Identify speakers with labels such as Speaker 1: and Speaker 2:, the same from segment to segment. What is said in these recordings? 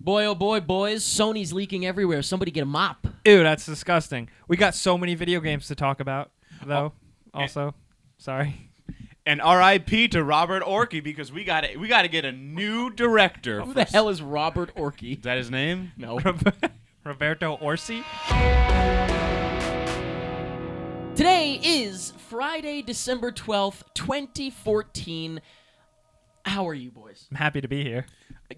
Speaker 1: Boy, oh boy, boys, Sony's leaking everywhere. Somebody get a mop.
Speaker 2: Ew, that's disgusting. We got so many video games to talk about, though. Sorry.
Speaker 3: And R.I.P. to Robert Orci because we got to get a new director.
Speaker 1: Who the hell is Robert Orci?
Speaker 3: Is that his name?
Speaker 1: No.
Speaker 2: Roberto Orsi?
Speaker 1: Today is Friday, December 12th, 2014. How are you, boys?
Speaker 2: I'm happy to be here.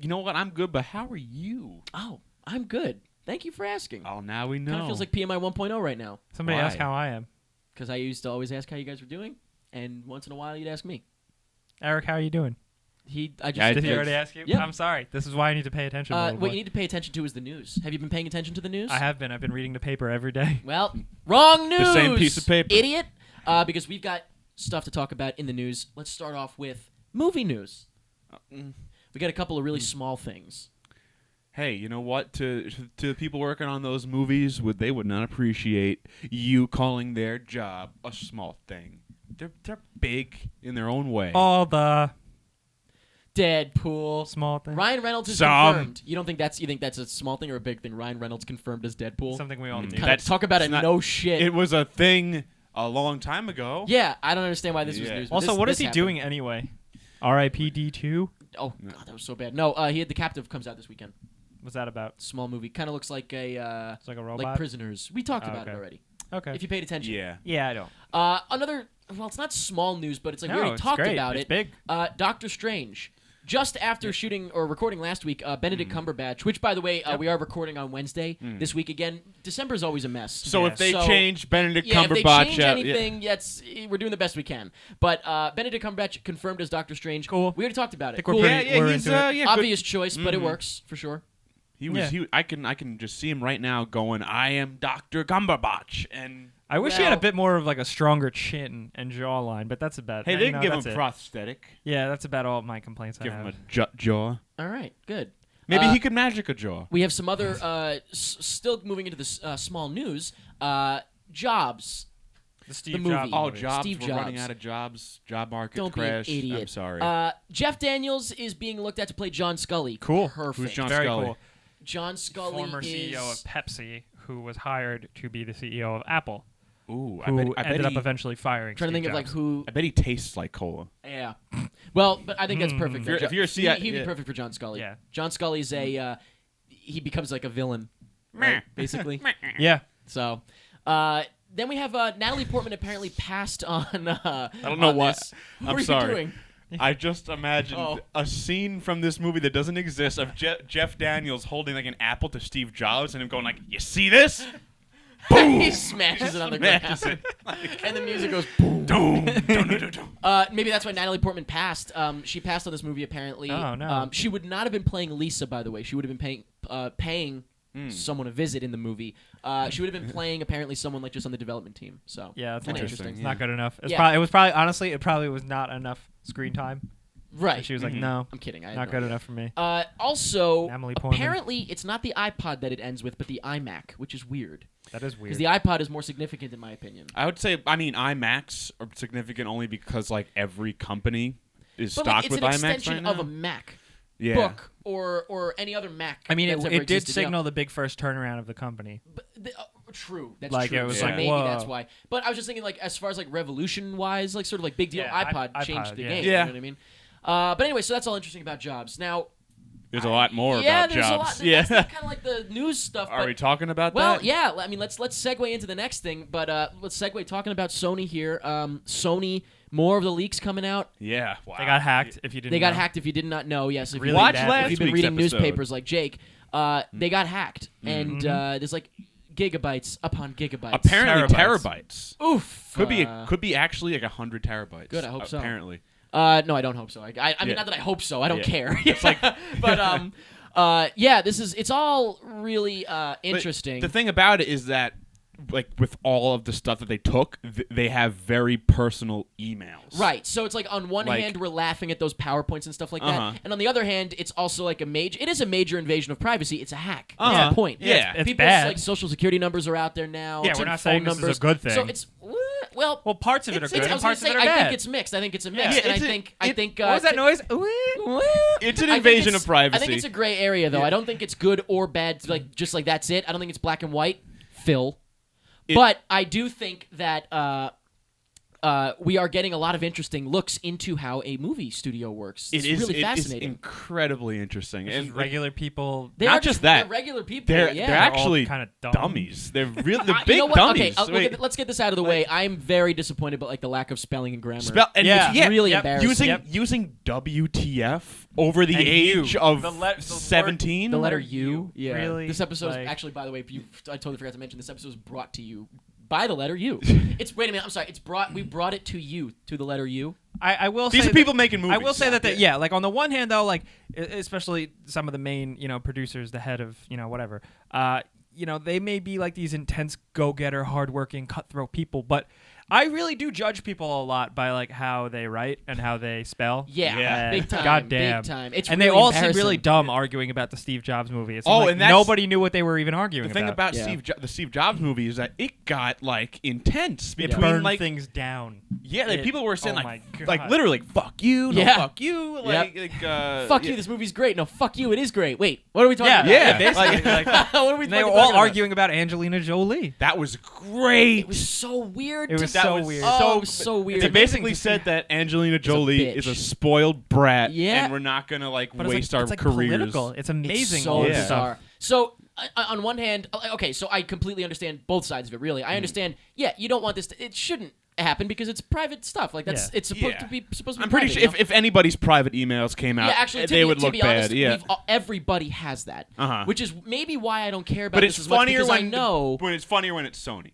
Speaker 3: You know what? I'm good, but how are you?
Speaker 1: Oh, I'm good. Thank you for asking.
Speaker 3: Oh, now we know.
Speaker 1: Kind of feels like PMI 1.0 right now.
Speaker 2: Somebody
Speaker 3: Why?
Speaker 2: ask how I am.
Speaker 1: Because I used to always ask how you guys were doing, and once in a while you'd ask me.
Speaker 2: Eric, how are you doing?
Speaker 1: Did
Speaker 2: Did he already ask you?
Speaker 1: Yeah.
Speaker 2: I'm sorry. This is why I need to pay attention.
Speaker 1: What you need to pay attention to is the news. Have you been paying attention to the news?
Speaker 2: I have been. I've been reading the paper every day.
Speaker 1: Well, wrong news.
Speaker 3: The same piece of paper.
Speaker 1: Idiot. Because we've got stuff to talk about in the news. Let's start off with movie news. We got a couple of really small things.
Speaker 3: Hey, you know what? To the people working on those movies, they would not appreciate you calling their job a small thing. They're big in their own way.
Speaker 2: All the
Speaker 1: Deadpool.
Speaker 2: small things.
Speaker 1: Ryan Reynolds is
Speaker 3: Some.
Speaker 1: confirmed. You think that's a small thing or a big thing? Ryan Reynolds confirmed as Deadpool.
Speaker 2: Something we all need.
Speaker 1: Kinda talk about no shit.
Speaker 3: It was a thing a long time ago.
Speaker 1: Yeah, I don't understand why this was news. but
Speaker 2: Also, what is he
Speaker 1: happened.
Speaker 2: doing anyway? R.I.P. D2?
Speaker 1: Oh, God, that was so bad. No, he had The Captive comes out this weekend.
Speaker 2: What's that about?
Speaker 1: Small movie. Kind of looks like a
Speaker 2: It's like a robot?
Speaker 1: like Prisoners. We talked about it
Speaker 2: okay.
Speaker 1: already.
Speaker 2: Okay.
Speaker 1: If you paid attention.
Speaker 3: Yeah.
Speaker 2: Yeah, I don't.
Speaker 1: Another. Well, it's not small news, but it's like we
Speaker 2: No,
Speaker 1: already
Speaker 2: it's
Speaker 1: talked
Speaker 2: great.
Speaker 1: about
Speaker 2: It's
Speaker 1: it.
Speaker 2: big.
Speaker 1: Doctor Strange. Just after shooting or recording last week, Benedict Cumberbatch, which, by the way, we are recording on Wednesday this week again. December is always a mess.
Speaker 3: So
Speaker 2: Yeah.
Speaker 3: if they change Benedict Cumberbatch,
Speaker 1: if they change anything, we're doing the best we can. But Benedict Cumberbatch confirmed as Doctor Strange.
Speaker 2: Cool.
Speaker 1: We already talked about it.
Speaker 2: Think we're
Speaker 1: Cool.
Speaker 2: pretty- we're
Speaker 3: he's
Speaker 2: into it.
Speaker 1: Obvious choice, but it works for sure.
Speaker 3: He was.
Speaker 2: Yeah.
Speaker 3: I can just see him right now going, "I am Dr. Cumberbatch," and
Speaker 2: I wish he had a
Speaker 1: Well-
Speaker 2: bit more of like a stronger chin and jawline, but that's about.
Speaker 3: hey,
Speaker 2: you
Speaker 3: they can
Speaker 2: know,
Speaker 3: give him
Speaker 2: that's it.
Speaker 3: prosthetic.
Speaker 2: Yeah, that's about all my complaints
Speaker 3: Give
Speaker 2: I
Speaker 3: him
Speaker 2: have.
Speaker 3: a jaw.
Speaker 1: All right, good.
Speaker 3: Maybe he could magic a jaw.
Speaker 1: We have some other, still moving into this small news, Jobs.
Speaker 2: The Steve
Speaker 1: the movie.
Speaker 2: Jobs.
Speaker 3: Oh,
Speaker 2: movie.
Speaker 3: jobs.
Speaker 1: Steve
Speaker 3: We're
Speaker 1: Jobs.
Speaker 3: running out of jobs. Job market
Speaker 1: Don't
Speaker 3: crash.
Speaker 1: be an idiot.
Speaker 3: I'm sorry.
Speaker 1: Jeff Daniels is being looked at to play John Scully.
Speaker 2: Cool.
Speaker 1: Perfect.
Speaker 3: Who's John
Speaker 2: Very
Speaker 3: Scully?
Speaker 2: cool.
Speaker 1: John Scully
Speaker 2: Former
Speaker 1: is
Speaker 2: CEO of Pepsi, who was hired to be the CEO of Apple,
Speaker 3: Ooh,
Speaker 2: who
Speaker 3: I bet
Speaker 2: ended up
Speaker 3: he,
Speaker 2: eventually firing.
Speaker 1: trying to
Speaker 2: Steve
Speaker 1: think of like
Speaker 2: Jobs.
Speaker 1: who.
Speaker 3: I bet he tastes like cola.
Speaker 1: Yeah. Well, but I think that's perfect. For
Speaker 3: If you're a
Speaker 1: he'd be
Speaker 3: yeah.
Speaker 1: perfect for John Scully.
Speaker 2: Yeah.
Speaker 1: John Scully's a. He becomes like a villain, right, basically.
Speaker 2: Yeah.
Speaker 1: So, then we have Natalie Portman apparently passed on. I
Speaker 3: don't know what.
Speaker 1: What
Speaker 3: I'm
Speaker 1: are you
Speaker 3: sorry.
Speaker 1: doing?
Speaker 3: I just imagined
Speaker 1: Oh.
Speaker 3: a scene from this movie that doesn't exist of Jeff Daniels holding like an apple to Steve Jobs and him going like, "You see this?"
Speaker 1: He smashes it on the
Speaker 3: Smashes
Speaker 1: ground,
Speaker 3: it.
Speaker 1: and the music goes boom.
Speaker 3: Doom, dum, dum, dum, dum.
Speaker 1: Maybe that's why Natalie Portman passed. She passed on this movie apparently.
Speaker 2: Oh, no.
Speaker 1: She would not have been playing Lisa, by the way. She would have been paying someone a visit in the movie. She would have been playing apparently someone like just on the development team. So
Speaker 2: Yeah, that's
Speaker 1: kinda
Speaker 2: interesting.
Speaker 3: interesting,
Speaker 2: It's
Speaker 3: yeah.
Speaker 2: not good enough.
Speaker 1: Yeah.
Speaker 2: It was probably honestly, it probably was not enough screen time.
Speaker 1: Right.
Speaker 2: And she was like, no,
Speaker 1: I'm kidding. I had
Speaker 2: not
Speaker 1: no
Speaker 2: good
Speaker 1: idea.
Speaker 2: enough for me.
Speaker 1: Also,
Speaker 2: Natalie Portman.
Speaker 1: apparently it's not the iPod that it ends with, but the iMac, which is weird.
Speaker 2: That is
Speaker 1: Because
Speaker 2: weird.
Speaker 1: the iPod is more significant in my opinion.
Speaker 3: I would say, iMacs are significant only because like every company is
Speaker 1: But
Speaker 3: stocked
Speaker 1: like, it's
Speaker 3: with
Speaker 1: an
Speaker 3: iMacs
Speaker 1: extension
Speaker 3: right
Speaker 1: of a
Speaker 3: now.
Speaker 1: Mac
Speaker 3: Yeah.
Speaker 1: book or any other Mac.
Speaker 2: I mean,
Speaker 1: that's ever
Speaker 2: it did
Speaker 1: existed, you know.
Speaker 2: signal the big first turnaround of the company.
Speaker 1: But true. That's
Speaker 2: Like,
Speaker 1: true.
Speaker 2: it was
Speaker 1: so
Speaker 3: like,
Speaker 1: maybe
Speaker 2: whoa.
Speaker 1: that's why. But I was just thinking, like, as far as like revolution-wise, like sort of like big deal,
Speaker 2: Yeah,
Speaker 1: iPod
Speaker 2: iPod,
Speaker 1: changed the
Speaker 2: yeah.
Speaker 1: game.
Speaker 3: Yeah.
Speaker 1: You know what I mean? But anyway, so that's all interesting about Jobs. Now,
Speaker 3: There's a lot more
Speaker 1: yeah,
Speaker 3: about
Speaker 1: there's
Speaker 3: Jobs.
Speaker 1: a lot. That's kind of like the news stuff.
Speaker 3: Are
Speaker 1: but,
Speaker 3: we talking about
Speaker 1: well,
Speaker 3: that?
Speaker 1: yeah. I mean, let's segue into the next thing. But let's segue talking about Sony here. Sony, more of the leaks coming out.
Speaker 3: Yeah. Wow.
Speaker 2: They got hacked. If you didn't,
Speaker 1: They got
Speaker 2: know.
Speaker 1: hacked. If you did not know, yes. If
Speaker 2: Really
Speaker 1: you
Speaker 3: Watch
Speaker 2: bad.
Speaker 3: last
Speaker 1: if you've been
Speaker 3: week's
Speaker 1: reading
Speaker 3: episode.
Speaker 1: newspapers like Jake, they got hacked, and there's like gigabytes upon gigabytes.
Speaker 3: Apparently
Speaker 2: Terabytes.
Speaker 3: terabytes.
Speaker 1: Oof.
Speaker 3: Could be actually like 100 terabytes.
Speaker 1: Good, I hope so.
Speaker 3: Apparently.
Speaker 1: No, I don't hope so. I mean,
Speaker 3: Yeah.
Speaker 1: not that I hope so. I don't
Speaker 3: Yeah.
Speaker 1: care. It's like, but yeah, it's all really
Speaker 3: But
Speaker 1: interesting.
Speaker 3: the thing about it is that, like, with all of the stuff that they took, they have very personal emails.
Speaker 1: Right. So it's like on one
Speaker 3: Like-
Speaker 1: hand we're laughing at those PowerPoints and stuff like
Speaker 3: Uh-huh.
Speaker 1: that, and on the other hand it's also like it is a major invasion of privacy. It's a hack.
Speaker 3: Uh-huh.
Speaker 1: That's the point.
Speaker 3: Yeah.
Speaker 2: It's
Speaker 1: People's
Speaker 2: bad.
Speaker 1: like social security numbers are out there now.
Speaker 2: Yeah,
Speaker 1: and
Speaker 2: we're not
Speaker 1: phone
Speaker 2: saying this is a
Speaker 1: numbers.
Speaker 2: good thing.
Speaker 1: So it's Well,
Speaker 2: parts of it are good,
Speaker 1: I
Speaker 2: and
Speaker 1: was gonna
Speaker 2: parts of
Speaker 1: say,
Speaker 2: it are
Speaker 1: I
Speaker 2: bad.
Speaker 1: think it's mixed. I think it's a mix,
Speaker 3: Yeah,
Speaker 1: and I think.
Speaker 2: What was that noise?
Speaker 3: It's an
Speaker 1: I think
Speaker 3: invasion
Speaker 1: it's-
Speaker 3: of privacy.
Speaker 1: I think it's a gray area, though. I don't think it's good or bad. Like just like that's it. I don't think it's black and white, Phil. But I do think that we are getting a lot of interesting looks into how a movie studio works. It's really fascinating.
Speaker 3: It's incredibly interesting.
Speaker 2: And
Speaker 3: And
Speaker 2: regular people.
Speaker 1: They
Speaker 3: not
Speaker 1: are
Speaker 3: just that.
Speaker 1: they're regular people.
Speaker 3: they're
Speaker 1: yeah.
Speaker 3: they're actually
Speaker 2: kind of
Speaker 3: dummies. They're really they're
Speaker 1: You
Speaker 3: big
Speaker 1: know what?
Speaker 3: dummies.
Speaker 1: Okay,
Speaker 3: Wait.
Speaker 1: let's get this out of the way. I'm very disappointed, but like the lack of spelling and grammar.
Speaker 3: And
Speaker 2: Yeah.
Speaker 3: yeah,
Speaker 1: really
Speaker 2: Yep.
Speaker 1: embarrassing.
Speaker 3: using WTF over the
Speaker 2: And
Speaker 3: age
Speaker 2: U.
Speaker 3: of
Speaker 2: The word-
Speaker 3: 17.
Speaker 1: The letter
Speaker 2: Word
Speaker 1: U.
Speaker 2: U.
Speaker 1: Yeah.
Speaker 2: Really?
Speaker 1: This episode is
Speaker 2: Like-
Speaker 1: actually, by the way, I totally forgot to mention this episode was brought to you by the letter U. Wait a minute. I'm sorry. We brought it to you to the letter U.
Speaker 2: I will
Speaker 3: These
Speaker 2: say
Speaker 3: are people making movies.
Speaker 2: I will say that yeah, like on the one hand though, like especially some of the main, producers, the head of, whatever, they may be like these intense go-getter, hardworking, cutthroat people, but I really do judge people a lot by like how they write and how they spell.
Speaker 1: Yeah,
Speaker 3: Yeah.
Speaker 1: big time.
Speaker 2: Goddamn.
Speaker 1: Big time. It's
Speaker 2: And
Speaker 1: really
Speaker 2: they all seem
Speaker 1: embarrassing.
Speaker 2: really dumb arguing about the Steve Jobs movie. It seemed
Speaker 3: Oh,
Speaker 2: like
Speaker 3: and that's-
Speaker 2: nobody knew what they were even arguing
Speaker 3: The thing about
Speaker 1: Yeah.
Speaker 3: the Steve Jobs movie is that it got like intense
Speaker 2: It
Speaker 3: between
Speaker 2: burned
Speaker 3: like
Speaker 2: things down.
Speaker 3: like people were saying
Speaker 2: oh
Speaker 3: like
Speaker 2: my
Speaker 3: like
Speaker 2: God.
Speaker 3: literally fuck you, no
Speaker 1: Yeah.
Speaker 3: fuck you, like
Speaker 1: Fuck
Speaker 3: yeah.
Speaker 1: you. This movie's great. No, fuck you. It is great. Wait, what are we talking
Speaker 2: Yeah,
Speaker 1: about?
Speaker 3: Yeah.
Speaker 2: basically. like,
Speaker 1: what are we
Speaker 2: and they were
Speaker 1: fucking
Speaker 2: all
Speaker 1: talking about?
Speaker 2: arguing about Angelina Jolie.
Speaker 3: That was great.
Speaker 1: It was so weird.
Speaker 2: It was
Speaker 1: to-
Speaker 2: so
Speaker 3: was
Speaker 2: weird.
Speaker 1: Oh, so weird.
Speaker 3: They
Speaker 2: amazing
Speaker 3: basically
Speaker 2: to
Speaker 3: said
Speaker 2: see.
Speaker 3: that Angelina Jolie
Speaker 1: bitch.
Speaker 3: is a spoiled brat,
Speaker 1: Yeah.
Speaker 3: and we're not gonna like
Speaker 2: But it's
Speaker 3: waste
Speaker 2: like,
Speaker 3: our
Speaker 2: it's like
Speaker 3: careers.
Speaker 2: political. It's amazing.
Speaker 1: It's so
Speaker 2: all this
Speaker 3: Yeah.
Speaker 1: bizarre.
Speaker 2: stuff.
Speaker 1: So on one hand, okay, so I completely understand both sides of it. Really, I understand. Yeah, you don't want this. It shouldn't happen because it's private stuff. Like that's
Speaker 2: Yeah.
Speaker 1: it's supposed
Speaker 3: Yeah.
Speaker 1: to be
Speaker 3: I'm pretty
Speaker 1: private,
Speaker 3: sure
Speaker 1: you know?
Speaker 3: if anybody's private emails came out,
Speaker 1: Yeah, actually,
Speaker 3: they would
Speaker 1: to
Speaker 3: look
Speaker 1: be
Speaker 3: bad.
Speaker 1: honest,
Speaker 3: Yeah,
Speaker 1: everybody has that,
Speaker 3: Uh-huh.
Speaker 1: which is maybe why I don't care about
Speaker 3: but
Speaker 1: this
Speaker 3: it's
Speaker 1: as much
Speaker 3: funnier
Speaker 1: because
Speaker 3: when
Speaker 1: I know
Speaker 3: when it's funnier when it's Sony.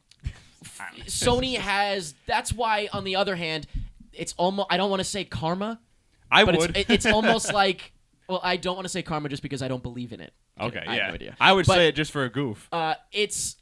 Speaker 1: Sony has. That's why, on the other hand, it's almost. I don't want to say karma,
Speaker 3: I
Speaker 1: but
Speaker 3: would.
Speaker 1: it's almost like. Well, I don't want to say karma just because I don't believe in it.
Speaker 3: Okay,
Speaker 1: I
Speaker 3: yeah.
Speaker 1: have no idea.
Speaker 3: I would
Speaker 1: But,
Speaker 3: say it just for a goof.
Speaker 1: It's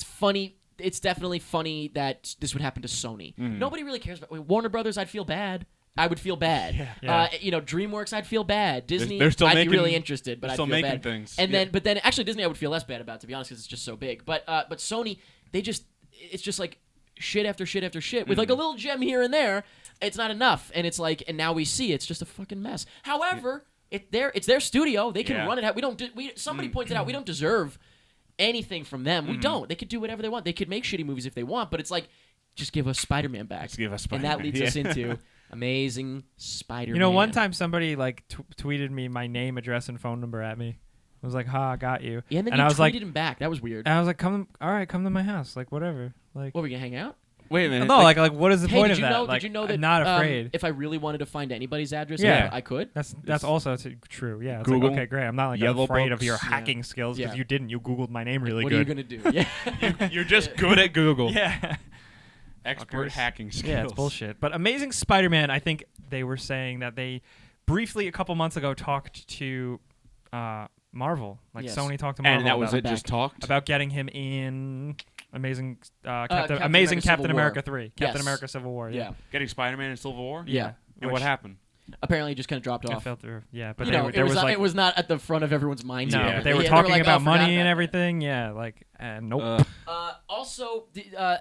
Speaker 1: funny. It's definitely funny that this would happen to Sony.
Speaker 3: Mm-hmm.
Speaker 1: Nobody really cares about Warner Brothers. I'd feel bad. I would feel bad.
Speaker 2: Yeah.
Speaker 1: DreamWorks, I'd feel bad. Disney,
Speaker 3: they're still
Speaker 1: I'd
Speaker 3: making-
Speaker 1: be really interested, but
Speaker 3: they're
Speaker 1: I'd
Speaker 3: still
Speaker 1: feel
Speaker 3: making
Speaker 1: bad.
Speaker 3: things.
Speaker 1: And
Speaker 3: Yeah.
Speaker 1: then actually Disney, I would feel less bad about, to be honest, because it's just so big. But Sony, it's just like shit after shit after shit with like a little gem here and there. It's not enough, and it's like, and now we see it's just a fucking mess. However, it's their studio. They can
Speaker 3: Yeah.
Speaker 1: run it. Somebody pointed out we don't deserve anything from them.
Speaker 3: Mm-hmm.
Speaker 1: We don't. They could do whatever they want. They could make shitty movies if they want, but it's like, just give us Spider-Man back.
Speaker 3: Just give us
Speaker 1: And that
Speaker 3: Spider-Man,
Speaker 1: leads us
Speaker 3: yeah.
Speaker 1: into Amazing Spider-Man.
Speaker 2: One time somebody like tweeted me my name, address, and phone number at me. I was like, "Ha, I got you."
Speaker 1: Yeah, and then
Speaker 2: and
Speaker 1: you
Speaker 2: I was
Speaker 1: tweeted
Speaker 2: like,
Speaker 1: him back. That was weird.
Speaker 2: and I was like, "Come to my house, like whatever." Like,
Speaker 1: What, were we gonna hang out?
Speaker 3: Wait a minute.
Speaker 2: no, like what is the
Speaker 1: Hey,
Speaker 2: point
Speaker 1: did
Speaker 2: of
Speaker 1: you
Speaker 2: that?
Speaker 1: know?
Speaker 2: Like,
Speaker 1: Did you know
Speaker 2: I'm
Speaker 1: that?
Speaker 2: not afraid.
Speaker 1: If I really wanted to find anybody's address,
Speaker 2: Yeah.
Speaker 1: I could.
Speaker 2: That's also true. Yeah, it's
Speaker 3: Google,
Speaker 2: like, okay, great. I'm not like
Speaker 3: Yellow
Speaker 2: afraid of
Speaker 3: Books.
Speaker 2: your
Speaker 1: Yeah.
Speaker 2: hacking skills because
Speaker 1: Yeah.
Speaker 2: you didn't. You Googled my name really
Speaker 1: What
Speaker 2: good.
Speaker 1: are you gonna do? Yeah.
Speaker 3: You're just good at Google.
Speaker 2: Yeah.
Speaker 3: Expert
Speaker 2: Fuckers.
Speaker 3: hacking skills.
Speaker 2: Yeah, it's bullshit. But Amazing Spider-Man, I think they were saying that they briefly a couple months ago talked to Marvel. Like
Speaker 1: Yes.
Speaker 2: Sony talked to Marvel
Speaker 3: And that was
Speaker 2: about,
Speaker 3: it. Just talked.
Speaker 2: about getting him in Amazing
Speaker 1: Captain
Speaker 2: Amazing
Speaker 1: America
Speaker 2: Captain
Speaker 1: Civil
Speaker 2: America
Speaker 1: War.
Speaker 2: 3. Captain
Speaker 1: Yes.
Speaker 2: America Civil War.
Speaker 1: Yeah.
Speaker 3: Getting Spider-Man in Civil War.
Speaker 1: Yeah.
Speaker 3: And what happened?
Speaker 1: Apparently, it just kind of dropped
Speaker 2: I
Speaker 1: off.
Speaker 2: fell through. Yeah, but
Speaker 1: You
Speaker 2: they
Speaker 1: know,
Speaker 2: were, there
Speaker 1: it was not,
Speaker 2: like
Speaker 1: it was not at the front of everyone's minds.
Speaker 2: no,
Speaker 3: Yeah.
Speaker 2: but they were
Speaker 1: Yeah,
Speaker 2: talking
Speaker 1: like,
Speaker 2: about
Speaker 1: oh, forgot
Speaker 2: money and
Speaker 1: about
Speaker 2: everything. Yeah, like nope.
Speaker 1: Also,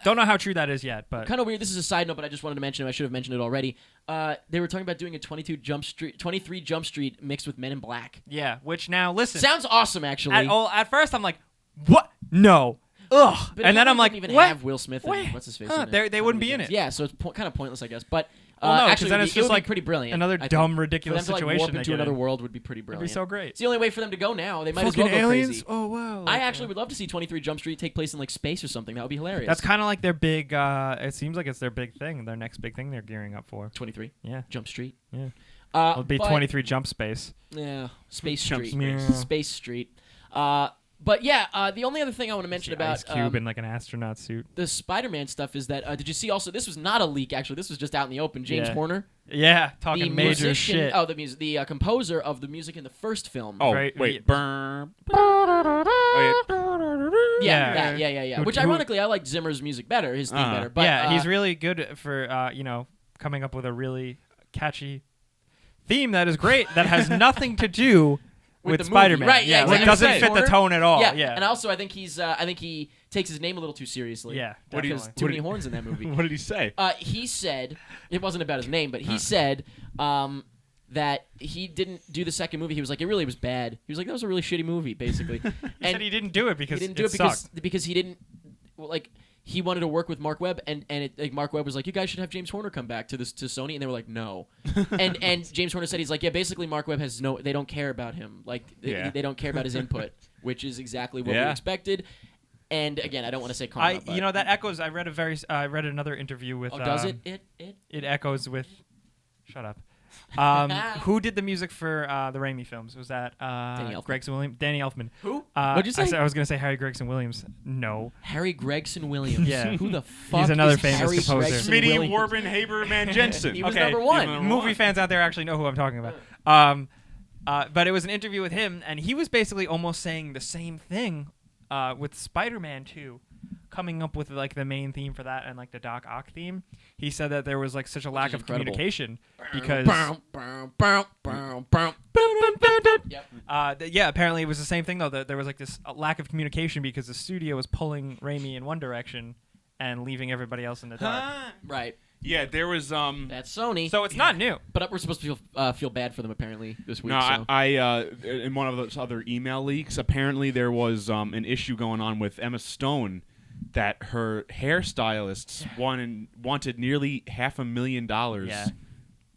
Speaker 2: Don't know how true that is yet, but
Speaker 1: kind of weird. This is a side note, but I just wanted to mention it. I should have mentioned it already. They were talking about doing a 23 Jump Street mixed with Men in Black.
Speaker 2: yeah. Which now listen,
Speaker 1: Sounds awesome, actually.
Speaker 2: at first I'm like, what? No. Ugh.
Speaker 1: But
Speaker 2: And then
Speaker 1: it
Speaker 2: I'm like,
Speaker 1: wouldn't even
Speaker 2: what?
Speaker 1: have Will Smith and
Speaker 2: What?
Speaker 1: what's his face.
Speaker 2: Huh,
Speaker 1: in it.
Speaker 2: they wouldn't be in it.
Speaker 1: Yeah, so it's kind of pointless, I guess. But
Speaker 2: Well, no, 'cause
Speaker 1: actually,
Speaker 2: then
Speaker 1: it would
Speaker 2: it's
Speaker 1: be- it
Speaker 2: just
Speaker 1: would be
Speaker 2: like
Speaker 1: pretty brilliant.
Speaker 2: another
Speaker 1: I think.
Speaker 2: dumb,
Speaker 1: For
Speaker 2: ridiculous
Speaker 1: them to
Speaker 2: situation
Speaker 1: warp
Speaker 2: they
Speaker 1: into
Speaker 2: get
Speaker 1: another
Speaker 2: in.
Speaker 1: world would be pretty
Speaker 2: It'd
Speaker 1: brilliant.
Speaker 2: be so great.
Speaker 1: It's the only way for them to go now. They might as
Speaker 2: Fucking
Speaker 1: well go
Speaker 2: aliens?
Speaker 1: crazy.
Speaker 2: Oh wow.
Speaker 1: I
Speaker 2: Like,
Speaker 1: actually would love to see 23 Jump Street take place in like space or something. That would be hilarious.
Speaker 2: That's kind of like their big. It seems like it's their big thing. Their next big thing they're gearing up for.
Speaker 1: 23
Speaker 2: Yeah.
Speaker 1: Jump Street.
Speaker 2: Yeah.
Speaker 1: It'll
Speaker 2: It'll be 23 Jump Space.
Speaker 1: Yeah, Space
Speaker 3: Jump
Speaker 1: Street.
Speaker 2: Space. Yeah.
Speaker 1: Space Street. But yeah, the only other thing I want to mention
Speaker 2: The
Speaker 1: about
Speaker 2: Ice Cube in like an astronaut suit.
Speaker 1: the Spider-Man stuff is that did you see also? This was not a leak. Actually, this was just out in the open. James
Speaker 2: Yeah.
Speaker 1: Horner,
Speaker 2: Yeah,
Speaker 1: the
Speaker 2: talking major
Speaker 1: musician,
Speaker 2: shit.
Speaker 1: oh, the composer of the music in the first film.
Speaker 3: Oh,
Speaker 2: Right,
Speaker 3: wait.
Speaker 2: yeah.
Speaker 3: Burn. Oh,
Speaker 1: Yeah.
Speaker 2: Who-
Speaker 1: Which
Speaker 2: who-
Speaker 1: ironically, I like Zimmer's music better, his theme better. But
Speaker 2: yeah, he's really good for coming up with a really catchy theme that is great that has nothing to do with
Speaker 1: the movie.
Speaker 2: Spider-Man.
Speaker 1: Right, yeah,
Speaker 2: Where it
Speaker 1: exactly.
Speaker 2: doesn't fit the tone at all. Yeah.
Speaker 1: And also, I think he takes his name a little too seriously.
Speaker 2: Yeah,
Speaker 1: Because too many horns in that movie.
Speaker 3: What did he say?
Speaker 1: He said it wasn't about his name, but he said that he didn't do the second movie. He was like, it really was bad. He was like, that was a really shitty movie, basically.
Speaker 2: He said he didn't do it because
Speaker 1: he didn't do it because he didn't he wanted to work with Mark Webb, and Mark Webb was like, you guys should have James Horner come back to Sony, and they were like, no. and James Horner said, he's like, yeah, basically Mark Webb has they don't care about him. Like, they don't care about his input, which is exactly what we expected. And again, I don't want to say karma.
Speaker 2: That echoes. I read another interview with.
Speaker 1: Oh, does it?
Speaker 2: It echoes with. Shut up. Who did the music for the Raimi films? Was that Gregson Williams? Danny Elfman.
Speaker 1: Who? What'd you say?
Speaker 2: I was gonna say Harry Gregson Williams. No.
Speaker 1: Harry Gregson Williams.
Speaker 2: Yeah.
Speaker 1: Who the fuck?
Speaker 2: He's another
Speaker 1: is
Speaker 2: famous
Speaker 1: Harry
Speaker 2: composer.
Speaker 1: Gregson
Speaker 3: Smitty
Speaker 1: Williams?
Speaker 3: Warben Haberman Jensen.
Speaker 1: He was
Speaker 2: Okay.
Speaker 1: number one.
Speaker 2: Movie fans out there actually know who I'm talking about. But it was an interview with him, and he was basically almost saying the same thing with Spider-Man 2, coming up with like the main theme for that and like the Doc Ock theme. He said that there was like such a lack of communication because apparently it was the same thing though, that there was like this lack of communication because the studio was pulling Raimi in one direction and leaving everybody else in the dark.
Speaker 1: Right.
Speaker 3: Yeah, there was
Speaker 1: That's Sony.
Speaker 2: So it's not new.
Speaker 1: But we're supposed to feel bad for them apparently this week.
Speaker 3: No,
Speaker 1: so.
Speaker 3: I in one of those other email leaks, apparently there was an issue going on with Emma Stone that her hairstylists wanted nearly $500,000.
Speaker 2: Yeah.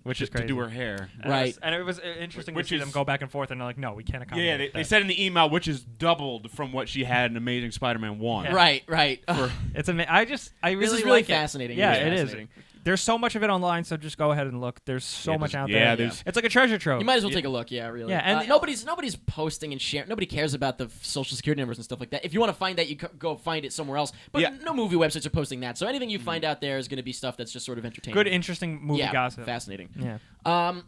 Speaker 2: Which is crazy.
Speaker 3: to do her hair.
Speaker 1: Right.
Speaker 2: And it was interesting to see them go back and forth, and they're like, no, we can't accommodate
Speaker 3: Yeah,
Speaker 2: that.
Speaker 3: they said in the email, which is doubled from what she had in Amazing Spider-Man 1.
Speaker 2: Yeah.
Speaker 1: Right.
Speaker 2: It's I really
Speaker 1: this is really
Speaker 2: like
Speaker 1: fascinating.
Speaker 2: Yeah,
Speaker 1: Really
Speaker 2: it is.
Speaker 1: fascinating.
Speaker 2: There's so much of it online, so just go ahead and look. There's so much out
Speaker 3: yeah,
Speaker 2: there.
Speaker 3: there's-
Speaker 2: It's like a treasure trove.
Speaker 1: You might as well take a look. Yeah, really.
Speaker 2: Yeah, and
Speaker 1: nobody's posting and sharing. Nobody cares about the social security numbers and stuff like that. If you want to find that, you go find it somewhere else. But
Speaker 3: Yeah.
Speaker 1: no movie websites are posting that. So anything you find out there is going to be stuff that's just sort of entertaining.
Speaker 2: Good, interesting movie gossip.
Speaker 1: Fascinating.
Speaker 2: Yeah.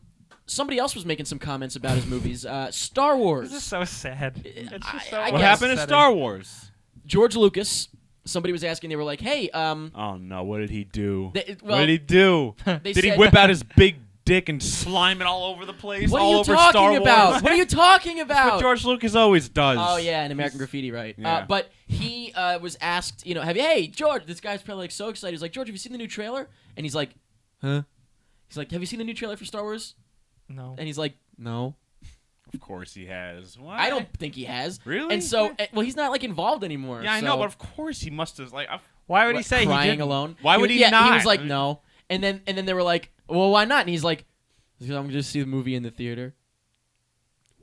Speaker 1: Somebody else was making some comments about his movies. Star Wars.
Speaker 2: This is so sad. It's just so
Speaker 1: I
Speaker 3: What
Speaker 1: guess-
Speaker 3: happened to Star Wars?
Speaker 1: George Lucas. Somebody was asking. They were like, "Hey,
Speaker 3: Oh no! What did he do?
Speaker 1: well,
Speaker 3: what did he do?
Speaker 1: they
Speaker 3: Did he
Speaker 1: said-
Speaker 3: whip out his big dick and slime it all over the place?
Speaker 1: what
Speaker 3: all
Speaker 1: are you
Speaker 3: over
Speaker 1: talking
Speaker 3: Star
Speaker 1: about?
Speaker 3: Wars?
Speaker 1: What are you talking
Speaker 3: That's
Speaker 1: about?"
Speaker 3: what George Lucas always does.
Speaker 1: Oh yeah, in American Graffiti, right?
Speaker 3: Yeah.
Speaker 1: But he was asked, hey George, this guy's probably like so excited. He's like, George, have you seen the new trailer? And he's like, huh? He's like, have you seen the new trailer for Star Wars?
Speaker 2: No.
Speaker 1: And he's like, no.
Speaker 3: Of course he has. What?
Speaker 1: I don't think he has.
Speaker 3: Really?
Speaker 1: And so, well, he's not like involved anymore.
Speaker 3: Yeah, I
Speaker 1: so-
Speaker 3: know, but of course he must have.
Speaker 2: Why would he say he
Speaker 1: crying
Speaker 2: didn't?
Speaker 1: alone?
Speaker 3: Why would he
Speaker 1: Yeah,
Speaker 3: not?
Speaker 1: he was like,
Speaker 3: I mean-
Speaker 1: no. And then they were like, well, why not? And he's like, because I'm going to just see the movie in the theater.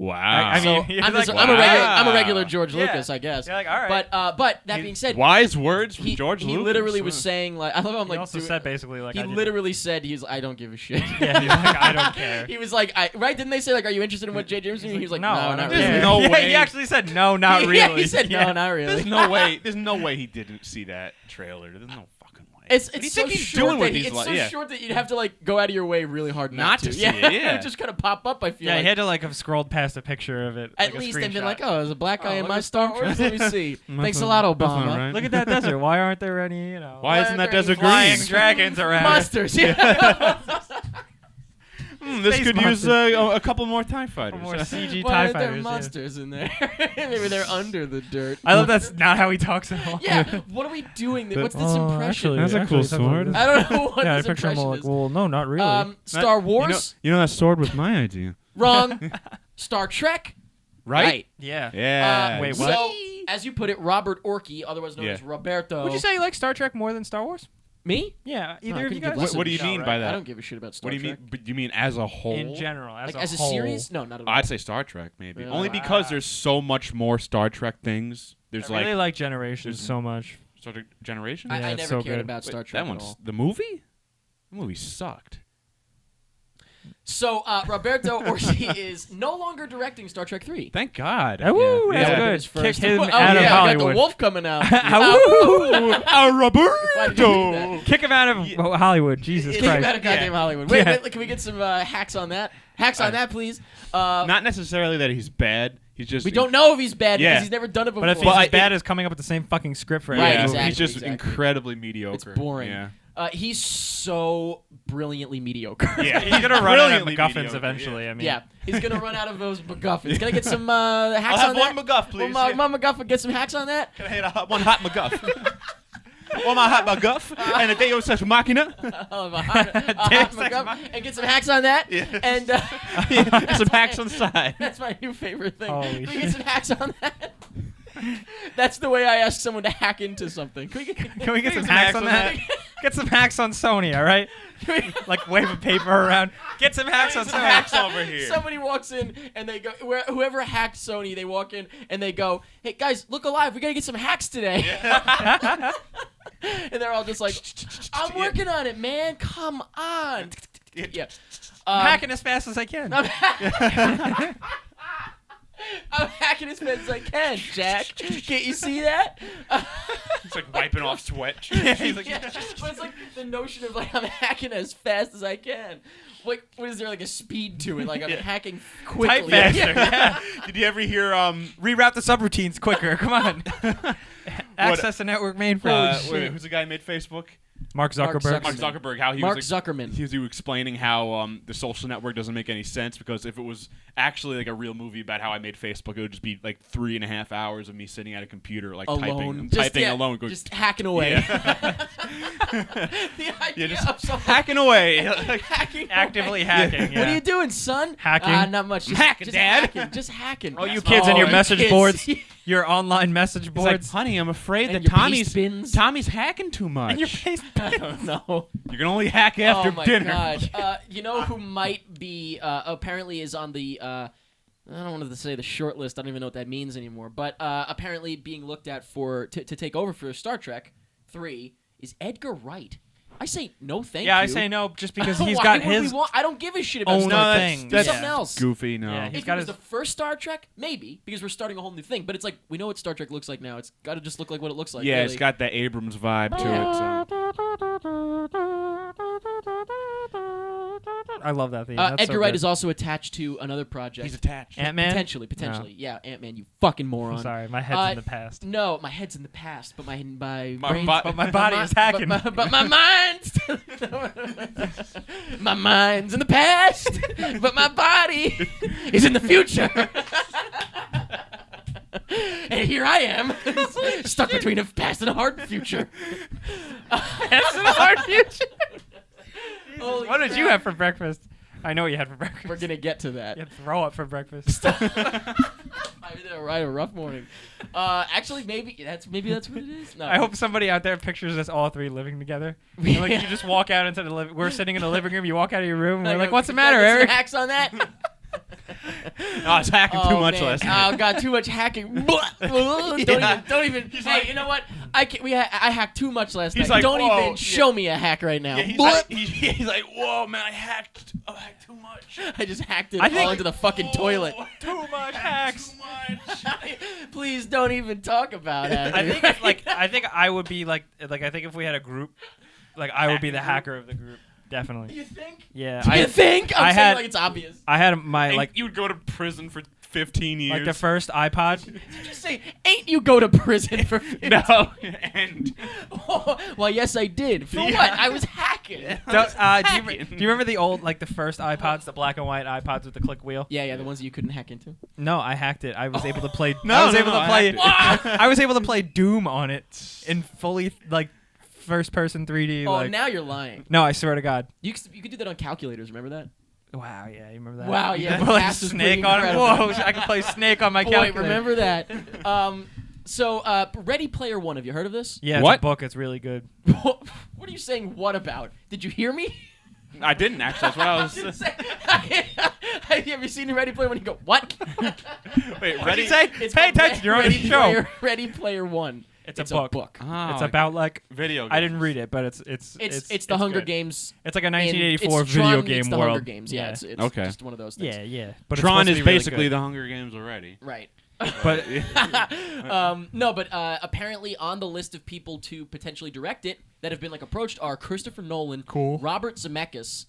Speaker 3: Wow.
Speaker 2: I mean,
Speaker 1: So
Speaker 2: you're
Speaker 1: I'm,
Speaker 2: like,
Speaker 1: just- I'm a regular,
Speaker 3: wow.
Speaker 1: I'm a regular George
Speaker 2: Yeah.
Speaker 1: Lucas, I guess.
Speaker 2: You're like, all right.
Speaker 1: But that being said,
Speaker 3: wise words from
Speaker 1: he,
Speaker 3: George
Speaker 1: he
Speaker 3: Lucas.
Speaker 1: literally was saying like, I love how I'm
Speaker 2: He
Speaker 1: like,
Speaker 2: also
Speaker 1: dude,
Speaker 2: said basically like,
Speaker 1: he
Speaker 2: I didn't-
Speaker 1: literally said I don't give a shit.
Speaker 2: Yeah, he's like, I don't care.
Speaker 1: He was like, right? Didn't they say like, are you interested in what J. James is doing? He was like, no, not
Speaker 2: not
Speaker 1: really.
Speaker 3: There's
Speaker 2: really.
Speaker 3: no
Speaker 2: Yeah,
Speaker 3: way.
Speaker 2: He actually said no, not really.
Speaker 1: Yeah, he said no,
Speaker 2: Yeah.
Speaker 1: not really.
Speaker 3: There's no way. There's no way he didn't see that trailer. There's no fucking way.
Speaker 1: It's
Speaker 3: What do you
Speaker 1: so
Speaker 3: think he's
Speaker 1: short
Speaker 3: doing with
Speaker 1: that
Speaker 3: these
Speaker 1: it's
Speaker 3: li-
Speaker 1: so
Speaker 3: yeah.
Speaker 1: short that you'd have to like go out of your way really hard not
Speaker 3: to see it,
Speaker 1: it
Speaker 3: yeah.
Speaker 1: would just kind of pop up. I feel
Speaker 2: Yeah,
Speaker 1: like.
Speaker 2: he had to like have scrolled past a picture of it.
Speaker 1: At
Speaker 2: like a
Speaker 1: least and been
Speaker 2: screenshot.
Speaker 1: like, oh, there's a black guy in
Speaker 2: look
Speaker 1: my
Speaker 2: at
Speaker 1: Star Wars. Let me see. Thanks a
Speaker 3: not-
Speaker 1: lot,
Speaker 3: that's not
Speaker 1: Obama.
Speaker 3: right.
Speaker 2: Look at that desert. Why aren't there any,
Speaker 3: Why isn't that desert
Speaker 2: flying
Speaker 3: green?
Speaker 2: dragons around?
Speaker 1: Musters. Yeah.
Speaker 3: This
Speaker 2: Space
Speaker 3: could use
Speaker 2: monsters.
Speaker 3: a couple more TIE fighters.
Speaker 2: More CG
Speaker 1: Why
Speaker 2: TIE
Speaker 1: aren't there
Speaker 2: fighters. Yeah.
Speaker 1: monsters in there? Maybe they're under the dirt.
Speaker 2: I love that's not how he talks at all.
Speaker 1: Yeah. What are we doing? What's this impression?
Speaker 3: That's a cool sword.
Speaker 1: I don't know what
Speaker 2: Yeah, I
Speaker 1: this
Speaker 2: picture him
Speaker 1: impression
Speaker 2: like,
Speaker 1: is.
Speaker 2: well, no, not really.
Speaker 1: Star Wars.
Speaker 3: You know that sword was my idea.
Speaker 1: Wrong. Star Trek.
Speaker 3: Right?
Speaker 2: yeah.
Speaker 3: Yeah.
Speaker 2: Wait, what?
Speaker 1: So, as you put it, Robert Orci, otherwise known
Speaker 3: Yeah.
Speaker 1: as Roberto.
Speaker 2: Would you say you like Star Trek more than Star Wars?
Speaker 1: me?
Speaker 2: Yeah,
Speaker 1: I
Speaker 2: either of
Speaker 1: couldn't
Speaker 2: you
Speaker 1: give
Speaker 2: guys.
Speaker 1: less
Speaker 3: What do you
Speaker 1: of a
Speaker 3: mean
Speaker 1: shit,
Speaker 3: by
Speaker 1: right?
Speaker 3: that?
Speaker 1: I don't give a shit about Star
Speaker 3: What do you
Speaker 1: Trek.
Speaker 3: mean? But you mean as a whole?
Speaker 2: In general, as
Speaker 1: Like
Speaker 2: a
Speaker 1: as a
Speaker 2: whole.
Speaker 1: series? No, not at all.
Speaker 3: I'd say Star Trek maybe.
Speaker 1: Yeah.
Speaker 3: Only because there's so much more Star Trek things. There's
Speaker 2: I really like Generations
Speaker 3: there's-
Speaker 2: so much.
Speaker 3: Star Trek Generation.
Speaker 1: I
Speaker 2: Yeah,
Speaker 1: never
Speaker 2: it's so
Speaker 1: cared
Speaker 2: good.
Speaker 1: about Star
Speaker 3: Wait,
Speaker 1: Trek
Speaker 3: that
Speaker 1: at
Speaker 3: one's
Speaker 1: all.
Speaker 3: the movie. The movie sucked.
Speaker 1: So Roberto Orci is no longer directing Star Trek 3.
Speaker 3: Thank God.
Speaker 2: Oh, woo,
Speaker 3: Yeah.
Speaker 2: that's
Speaker 1: That
Speaker 2: good.
Speaker 1: was
Speaker 2: Kick
Speaker 1: first.
Speaker 2: him
Speaker 1: Oh,
Speaker 2: out
Speaker 1: yeah,
Speaker 2: of
Speaker 1: I got
Speaker 2: Hollywood.
Speaker 1: the wolf coming out.
Speaker 3: Roberto.
Speaker 1: Why did you do that?
Speaker 2: Kick him out of Hollywood. Jesus
Speaker 1: Kick him out
Speaker 2: Christ.
Speaker 1: of goddamn
Speaker 3: Yeah.
Speaker 1: Hollywood. Wait,
Speaker 2: Yeah.
Speaker 1: wait, can we get some hacks on that? Hacks on that, please.
Speaker 3: Not necessarily that he's bad. He's just
Speaker 1: We don't know if he's bad
Speaker 3: Yeah.
Speaker 1: because he's never done it before.
Speaker 2: But if he's
Speaker 3: Well,
Speaker 2: as bad as coming up with the same fucking script for
Speaker 1: Right,
Speaker 2: every
Speaker 3: Yeah,
Speaker 2: movie.
Speaker 1: exactly.
Speaker 3: he's just incredibly mediocre.
Speaker 1: It's boring.
Speaker 3: Yeah.
Speaker 1: He's so brilliantly mediocre.
Speaker 3: Yeah,
Speaker 2: He's gonna run out of
Speaker 3: Brilliantly
Speaker 2: MacGuffins
Speaker 3: mediocre,
Speaker 2: eventually.
Speaker 3: yeah.
Speaker 2: I mean,
Speaker 1: Yeah, he's gonna run out of those MacGuffins. Can I get some hacks
Speaker 3: I'll have
Speaker 1: on
Speaker 3: one
Speaker 1: that?
Speaker 3: MacGuff, please.
Speaker 1: Well, my MacGuff, get some hacks on that.
Speaker 3: Can I hit one hot MacGuff? One my hot MacGuff and a Deus Ex Machina.
Speaker 1: Oh, a hot MacGuff, and get some hacks on that.
Speaker 3: Yeah.
Speaker 1: And
Speaker 3: Some hacks on the side.
Speaker 1: that's my new favorite thing.
Speaker 2: Holy
Speaker 1: Can we get some hacks on that? That's the way I ask someone to hack into something. Can we get
Speaker 2: some hacks on that? Get some hacks on Sony, all right? Like wave a paper around. Get some hacks on
Speaker 3: Some
Speaker 2: Sony.
Speaker 3: hacks over here.
Speaker 1: Somebody walks in and they go, whoever hacked Sony, they walk in and they go, "Hey guys, look alive! We gotta get some hacks today." And they're all just like, "I'm working on it, man. Come on." Yeah.
Speaker 2: I'm hacking as fast as I can.
Speaker 1: I'm hacking as fast as I can, Jack. Can't you see that?
Speaker 3: He's like wiping off sweat.
Speaker 2: He's like,
Speaker 1: Yeah, but it's like the notion of like I'm hacking as fast as I can. Like, what is there like a speed to it? Like I'm hacking quickly.
Speaker 2: Type faster. Yeah.
Speaker 3: Did you ever hear
Speaker 2: Reroute the subroutines quicker. Come on. Access the network mainframe.
Speaker 3: wait, who's the guy who made Facebook?
Speaker 2: Mark Zuckerberg.
Speaker 3: Mark Zuckerberg. How he
Speaker 1: Mark
Speaker 3: was
Speaker 1: Zuckerman.
Speaker 3: he was explaining how the social network doesn't make any sense because if it was actually like a real movie about how I made Facebook, it would just be like 3.5 hours of me sitting at a computer like
Speaker 1: Alone.
Speaker 3: typing alone. Going,
Speaker 1: Just hacking away.
Speaker 3: Yeah.
Speaker 1: The idea
Speaker 3: just
Speaker 1: of someone
Speaker 3: hacking away.
Speaker 1: hacking
Speaker 2: Actively
Speaker 1: away.
Speaker 2: hacking. Yeah.
Speaker 1: What are you doing, son?
Speaker 2: Hacking.
Speaker 1: Not much. Just,
Speaker 3: hacking,
Speaker 1: just
Speaker 3: Dad.
Speaker 1: Hacking. Just hacking.
Speaker 2: All you kids and your
Speaker 1: you
Speaker 2: message
Speaker 1: kids.
Speaker 2: boards, your online message
Speaker 3: He's like,
Speaker 2: boards.
Speaker 3: honey, I'm afraid
Speaker 1: And
Speaker 3: that
Speaker 1: your paste bins.
Speaker 3: Tommy's hacking too much.
Speaker 2: And your face.
Speaker 1: I don't know.
Speaker 3: You can only hack after
Speaker 1: Oh my
Speaker 3: dinner.
Speaker 1: god! You know who might be apparently is on the I don't want to say the short list. I don't even know what that means anymore. But apparently being looked at for to take over for Star Trek 3 is Edgar Wright. I say no, thank you.
Speaker 2: Yeah, I say no, just because he's
Speaker 1: Why
Speaker 2: got
Speaker 1: would we
Speaker 2: his
Speaker 1: I don't give a shit about
Speaker 2: own
Speaker 1: Star Trek.
Speaker 2: thing.
Speaker 1: Do something else.
Speaker 3: Goofy, no.
Speaker 2: Yeah,
Speaker 1: If
Speaker 2: he's
Speaker 1: it
Speaker 2: got
Speaker 1: was
Speaker 2: his.
Speaker 1: the first Star Trek, maybe because we're starting a whole new thing. But it's like we know what Star Trek looks like now. It's got to just look like what it looks like.
Speaker 3: Yeah,
Speaker 1: really.
Speaker 3: it's got that Abrams vibe to it.
Speaker 2: I love that theme. That's
Speaker 1: Edgar
Speaker 2: so
Speaker 1: Wright
Speaker 2: good.
Speaker 1: is also attached to another project.
Speaker 3: He's attached.
Speaker 2: Ant-Man.
Speaker 1: Potentially. Yeah, Ant-Man. You fucking moron.
Speaker 2: I'm sorry, my head's in the
Speaker 1: Uh,
Speaker 2: past.
Speaker 1: No, my head's in the past, but my brain's,
Speaker 3: but
Speaker 2: my body is hacking.
Speaker 1: But my mind's my mind's in the past, but my body is in the future. And here I am, stuck between a past and a hard future.
Speaker 2: Past and a hard future.
Speaker 1: Holy
Speaker 2: What did you
Speaker 1: crap.
Speaker 2: have for breakfast? I know what you had for breakfast.
Speaker 1: We're gonna get to that.
Speaker 2: You had throw up for breakfast.
Speaker 1: I had a rough morning. Actually, maybe that's what it is. No.
Speaker 2: I hope somebody out there pictures us all three living together. And, like, you just walk out into the we're sitting in the living room. You walk out of your room. And we're like, "What's the matter,
Speaker 1: Can I get
Speaker 2: Eric?"
Speaker 1: some hacks on that.
Speaker 3: I was hacking too much
Speaker 1: man.
Speaker 3: last night.
Speaker 1: Oh god, too much hacking. Don't even. Hey, you know what? I hacked too much last
Speaker 3: He's
Speaker 1: night.
Speaker 3: like,
Speaker 1: Don't
Speaker 3: whoa,
Speaker 1: even show me a hack right now.
Speaker 3: Yeah, he's like, whoa, man, I hacked too much.
Speaker 1: I just hacked it
Speaker 2: I think-
Speaker 1: all into the fucking toilet.
Speaker 2: Too much hacks.
Speaker 3: Too much.
Speaker 1: Please don't even talk about it.
Speaker 2: I think I think I would be like I think if we had a group, like I would be the hacker of the group. Definitely.
Speaker 1: You think?
Speaker 2: Yeah.
Speaker 1: You think? I'm
Speaker 2: I
Speaker 1: saying
Speaker 2: had-
Speaker 1: like it's obvious.
Speaker 2: I had my
Speaker 3: And
Speaker 2: like
Speaker 3: you would go to prison for 15 years.
Speaker 2: like the first iPod.
Speaker 1: Did you just say, ain't you go to prison for 15?
Speaker 3: No, and
Speaker 1: Well, yes, I did. For what? I was hacking.
Speaker 2: Do you remember the old like the first iPods, the black and white iPods with the click wheel?
Speaker 1: Yeah, the ones that you couldn't hack into.
Speaker 2: No, I hacked it. I was able to play.
Speaker 3: No,
Speaker 2: I was
Speaker 3: no,
Speaker 2: able
Speaker 3: no,
Speaker 2: to
Speaker 3: I
Speaker 2: play.
Speaker 3: hacked
Speaker 2: I was able to play Doom on it in fully like first person 3D.
Speaker 1: Oh,
Speaker 2: like,
Speaker 1: now you're lying.
Speaker 2: no, I swear to God.
Speaker 1: You could do that on calculators. Remember that?
Speaker 2: Wow, yeah, you remember that?
Speaker 1: Wow,
Speaker 2: You
Speaker 1: yeah,
Speaker 2: could play
Speaker 1: Pass is
Speaker 2: Snake
Speaker 1: pretty
Speaker 2: on it.
Speaker 1: incredible.
Speaker 2: Whoa, I can play Snake on my
Speaker 1: Boy,
Speaker 2: calculator.
Speaker 1: remember that. So, Ready Player One. Have you heard of this?
Speaker 2: Yeah, it's
Speaker 3: What?
Speaker 2: a book. It's really good.
Speaker 1: What are you saying? What about? Did you hear me?
Speaker 3: I didn't actually. That's what I
Speaker 1: Didn't
Speaker 3: was.
Speaker 1: say- Have you seen Ready Player One? You go what?
Speaker 3: Wait,
Speaker 2: What did
Speaker 3: ready?
Speaker 2: you say?
Speaker 1: It's
Speaker 2: Pay
Speaker 1: called
Speaker 2: attention. You're on the
Speaker 1: Ready
Speaker 2: show.
Speaker 1: Ready Player One.
Speaker 2: It's a book.
Speaker 3: Oh,
Speaker 2: It's about like
Speaker 3: video. Games.
Speaker 2: I didn't read it, but it's
Speaker 1: It's the Hunger
Speaker 3: good.
Speaker 1: Games.
Speaker 2: It's like a
Speaker 1: in-
Speaker 2: 1984
Speaker 1: it's
Speaker 2: video
Speaker 1: Tron
Speaker 2: game
Speaker 1: meets the
Speaker 2: world.
Speaker 1: Hunger Games. Yeah, it's
Speaker 3: Okay.
Speaker 1: just one of those things.
Speaker 2: yeah. But it's
Speaker 3: Tron
Speaker 2: supposed to
Speaker 3: is
Speaker 2: be really
Speaker 3: basically
Speaker 2: good.
Speaker 3: the Hunger Games already.
Speaker 1: Right.
Speaker 2: But
Speaker 1: No, but apparently on the list of people to potentially direct it that have been like approached are Christopher Nolan,
Speaker 2: Cool.
Speaker 1: Robert Zemeckis,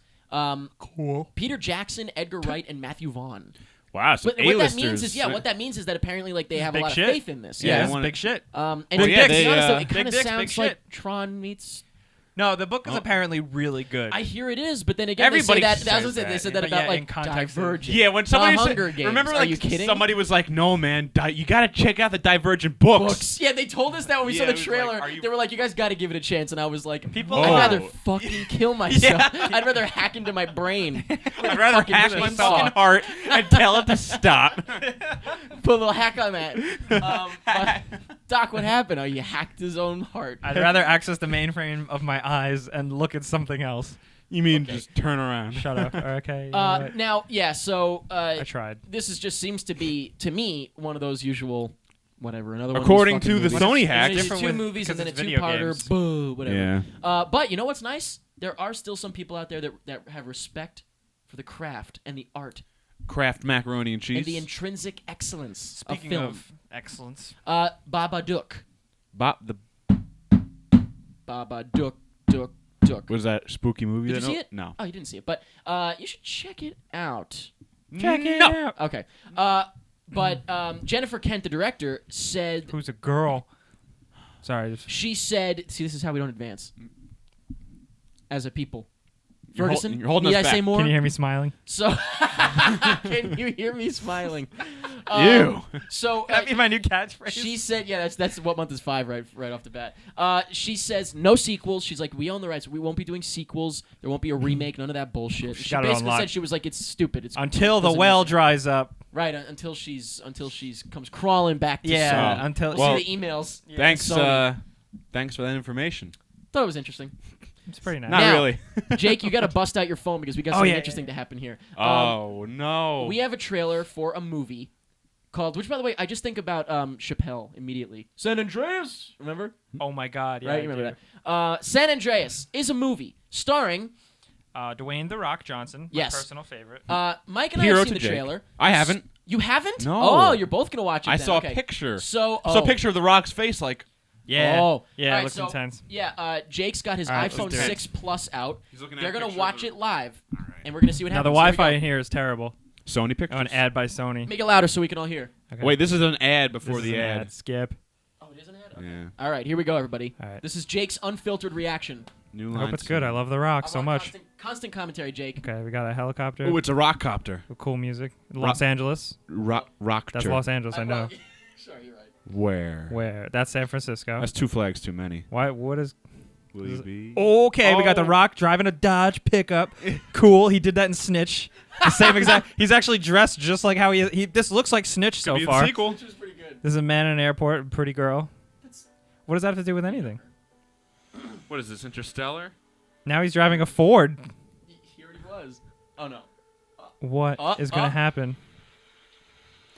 Speaker 2: cool.
Speaker 1: Peter Jackson, Edgar Wright, and Matthew Vaughn.
Speaker 3: Wow, some
Speaker 1: What that
Speaker 3: A-listers.
Speaker 1: means is, what that means is that apparently like they have a
Speaker 2: big
Speaker 1: lot
Speaker 2: shit.
Speaker 1: of faith in this.
Speaker 3: Yeah,
Speaker 2: Yeah,
Speaker 3: they
Speaker 2: it's
Speaker 3: wanna-
Speaker 2: big shit.
Speaker 1: And
Speaker 3: Well,
Speaker 1: to
Speaker 3: yeah,
Speaker 1: be
Speaker 3: they,
Speaker 1: honest, though, it
Speaker 2: big
Speaker 1: kind of
Speaker 2: dicks,
Speaker 1: sounds
Speaker 2: big
Speaker 1: like
Speaker 2: shit.
Speaker 1: Tron meets
Speaker 2: No, the book is apparently really good.
Speaker 1: I hear it is, but then again,
Speaker 3: Everybody
Speaker 1: they say that.
Speaker 3: says
Speaker 1: They said that
Speaker 2: But
Speaker 1: about
Speaker 2: yeah, in
Speaker 1: like
Speaker 2: context of-
Speaker 1: Divergent.
Speaker 3: Yeah, when somebody
Speaker 1: The
Speaker 3: said,
Speaker 1: Hunger Games.
Speaker 3: remember,
Speaker 1: Are
Speaker 3: like
Speaker 1: you kidding?
Speaker 3: somebody was like, "No, man, you got to check out the Divergent books."
Speaker 1: Yeah, they told us that when we
Speaker 3: Yeah,
Speaker 1: saw the
Speaker 3: it was
Speaker 1: trailer.
Speaker 3: like, are you-
Speaker 1: They were like, "You guys got to give it a chance," and I was like,
Speaker 2: People-
Speaker 1: I'd
Speaker 3: Oh.
Speaker 1: rather fucking kill myself.
Speaker 2: Yeah.
Speaker 1: I'd rather hack into my brain.
Speaker 3: I'd rather
Speaker 1: Fucking
Speaker 3: hack
Speaker 1: do
Speaker 3: my
Speaker 1: a saw.
Speaker 3: fucking heart and tell it to stop.
Speaker 1: Put a little hack on that. But, Doc, what happened? Oh, you hacked his own heart.
Speaker 2: I'd rather access the mainframe of my eyes and look at something else.
Speaker 3: You mean
Speaker 1: Okay.
Speaker 3: just turn around?
Speaker 2: Shut up. Okay. you know what?
Speaker 1: Now, yeah. So
Speaker 2: I tried.
Speaker 1: this is just seems to be to me one of those usual. Whatever, another one.
Speaker 3: According
Speaker 1: of these
Speaker 3: to the
Speaker 1: fucking
Speaker 3: Sony
Speaker 1: movies.
Speaker 3: hack.
Speaker 1: And then you
Speaker 2: Different
Speaker 1: do two
Speaker 2: with-
Speaker 1: movies and then a
Speaker 2: because it's video
Speaker 1: two-parter.
Speaker 2: games.
Speaker 1: Boo, whatever.
Speaker 3: Yeah.
Speaker 1: But you know what's nice? There are still some people out there that have respect for the craft and the art
Speaker 3: Kraft macaroni and cheese.
Speaker 1: and the intrinsic excellence
Speaker 2: Speaking
Speaker 1: of film.
Speaker 2: of excellence,
Speaker 1: Babadook.
Speaker 3: The
Speaker 1: Babadook. Dook.
Speaker 3: was that spooky movie?
Speaker 1: Did you
Speaker 3: that
Speaker 1: see
Speaker 3: no-
Speaker 1: it?
Speaker 3: No.
Speaker 1: Oh, you didn't see it, but you should check it out.
Speaker 2: check it
Speaker 3: No.
Speaker 2: out.
Speaker 1: Okay. But Jennifer Kent, the director, said
Speaker 2: Who's a girl? Sorry.
Speaker 1: she said, "See, this is how we don't advance as a people."
Speaker 3: You're hol-
Speaker 1: Ferguson,
Speaker 3: you're holding
Speaker 1: need
Speaker 3: us
Speaker 1: I say
Speaker 3: back.
Speaker 1: more?
Speaker 2: Can you hear me smiling?
Speaker 1: So, can you hear me smiling?
Speaker 3: Ew.
Speaker 1: So
Speaker 2: That'd be my new catchphrase.
Speaker 1: she said, "Yeah, that's what month is 5 right off the bat." She says no sequels. She's like, "We own the rights. We won't be doing sequels. There won't be a remake. None of that bullshit." She
Speaker 2: got it
Speaker 1: basically
Speaker 2: online.
Speaker 1: said she was like, "It's stupid. It's
Speaker 2: Until the
Speaker 1: doesn't
Speaker 2: well
Speaker 1: make sense."
Speaker 2: dries up.
Speaker 1: Right until she's comes crawling back to
Speaker 2: Yeah.
Speaker 1: Sony.
Speaker 3: So-
Speaker 2: Until
Speaker 1: We'll
Speaker 3: Well,
Speaker 1: see the emails.
Speaker 3: Thanks.
Speaker 1: Sony.
Speaker 3: Thanks for that information.
Speaker 1: Thought it was interesting.
Speaker 2: it's pretty nice.
Speaker 3: Not
Speaker 1: Now-
Speaker 3: really.
Speaker 1: Jake, you got to bust out your phone because we got
Speaker 2: Oh,
Speaker 1: something
Speaker 2: yeah,
Speaker 1: interesting
Speaker 2: yeah,
Speaker 1: to happen here.
Speaker 3: Oh no.
Speaker 1: We have a trailer for a movie called, which by the way, I just think about Chappelle immediately. San Andreas, remember?
Speaker 2: Oh my God. Yeah.
Speaker 1: Right, you remember that? San Andreas is a movie starring
Speaker 2: Dwayne the Rock Johnson. My
Speaker 1: Yes.
Speaker 2: personal favorite.
Speaker 1: Mike and I
Speaker 3: Hero
Speaker 1: have seen
Speaker 3: to
Speaker 1: the
Speaker 3: Jake.
Speaker 1: trailer.
Speaker 3: I haven't.
Speaker 1: You haven't?
Speaker 3: No.
Speaker 1: Oh, you're both gonna watch it.
Speaker 3: I
Speaker 1: then.
Speaker 3: saw
Speaker 1: Okay.
Speaker 3: a picture.
Speaker 1: So,
Speaker 3: Saw a picture of the Rock's face. Like
Speaker 2: yeah.
Speaker 1: Oh,
Speaker 2: Yeah.
Speaker 1: All
Speaker 2: It
Speaker 1: right,
Speaker 2: looks
Speaker 1: so,
Speaker 2: intense.
Speaker 1: Yeah, Jake's got his
Speaker 2: All right,
Speaker 1: iPhone
Speaker 2: let's do it.
Speaker 1: 6 Plus out.
Speaker 3: he's looking
Speaker 1: They're
Speaker 3: a
Speaker 1: gonna
Speaker 3: picture
Speaker 1: watch
Speaker 3: of
Speaker 1: it live,
Speaker 3: All right.
Speaker 1: and we're gonna see what
Speaker 2: Now the
Speaker 1: happens. Here we
Speaker 2: Wi-Fi
Speaker 1: go.
Speaker 2: in here is terrible.
Speaker 3: Sony pictures.
Speaker 2: Oh, an ad by Sony.
Speaker 1: Make it louder so we can all hear.
Speaker 2: Okay.
Speaker 3: Wait, this is an ad
Speaker 2: This
Speaker 3: before
Speaker 2: is
Speaker 3: the
Speaker 2: an
Speaker 3: ad.
Speaker 2: Skip.
Speaker 1: Oh, it is an ad. Okay.
Speaker 3: Yeah.
Speaker 1: All right, here we go, everybody.
Speaker 2: All right.
Speaker 1: This is Jake's unfiltered reaction.
Speaker 3: New
Speaker 2: I
Speaker 3: line.
Speaker 2: hope it's good. I love The Rock so
Speaker 1: I want
Speaker 2: much.
Speaker 1: Constant commentary, Jake.
Speaker 2: Okay, we got a helicopter.
Speaker 3: Oh, it's a rock copter.
Speaker 2: Cool music. Los Angeles.
Speaker 3: Rock.
Speaker 2: That's Los Angeles, I know.
Speaker 1: Sorry, you're right.
Speaker 3: Where?
Speaker 2: Where? That's San Francisco.
Speaker 3: That's 2 flags too many.
Speaker 2: Why? What is?
Speaker 3: Will you be?
Speaker 2: Okay, we got The
Speaker 3: Oh.
Speaker 2: Rock driving a Dodge pickup. Cool. He did that in Snitch. The same exact. He's actually dressed just like how he. This looks like Snitch so
Speaker 3: Could be the
Speaker 2: far.
Speaker 3: sequel.
Speaker 1: Which was pretty good.
Speaker 2: There's a man in an airport, a pretty girl. What does that have to do with anything?
Speaker 3: What is this? Interstellar?
Speaker 2: Now he's driving a Ford.
Speaker 1: He already was. Oh no.
Speaker 2: What is going to happen?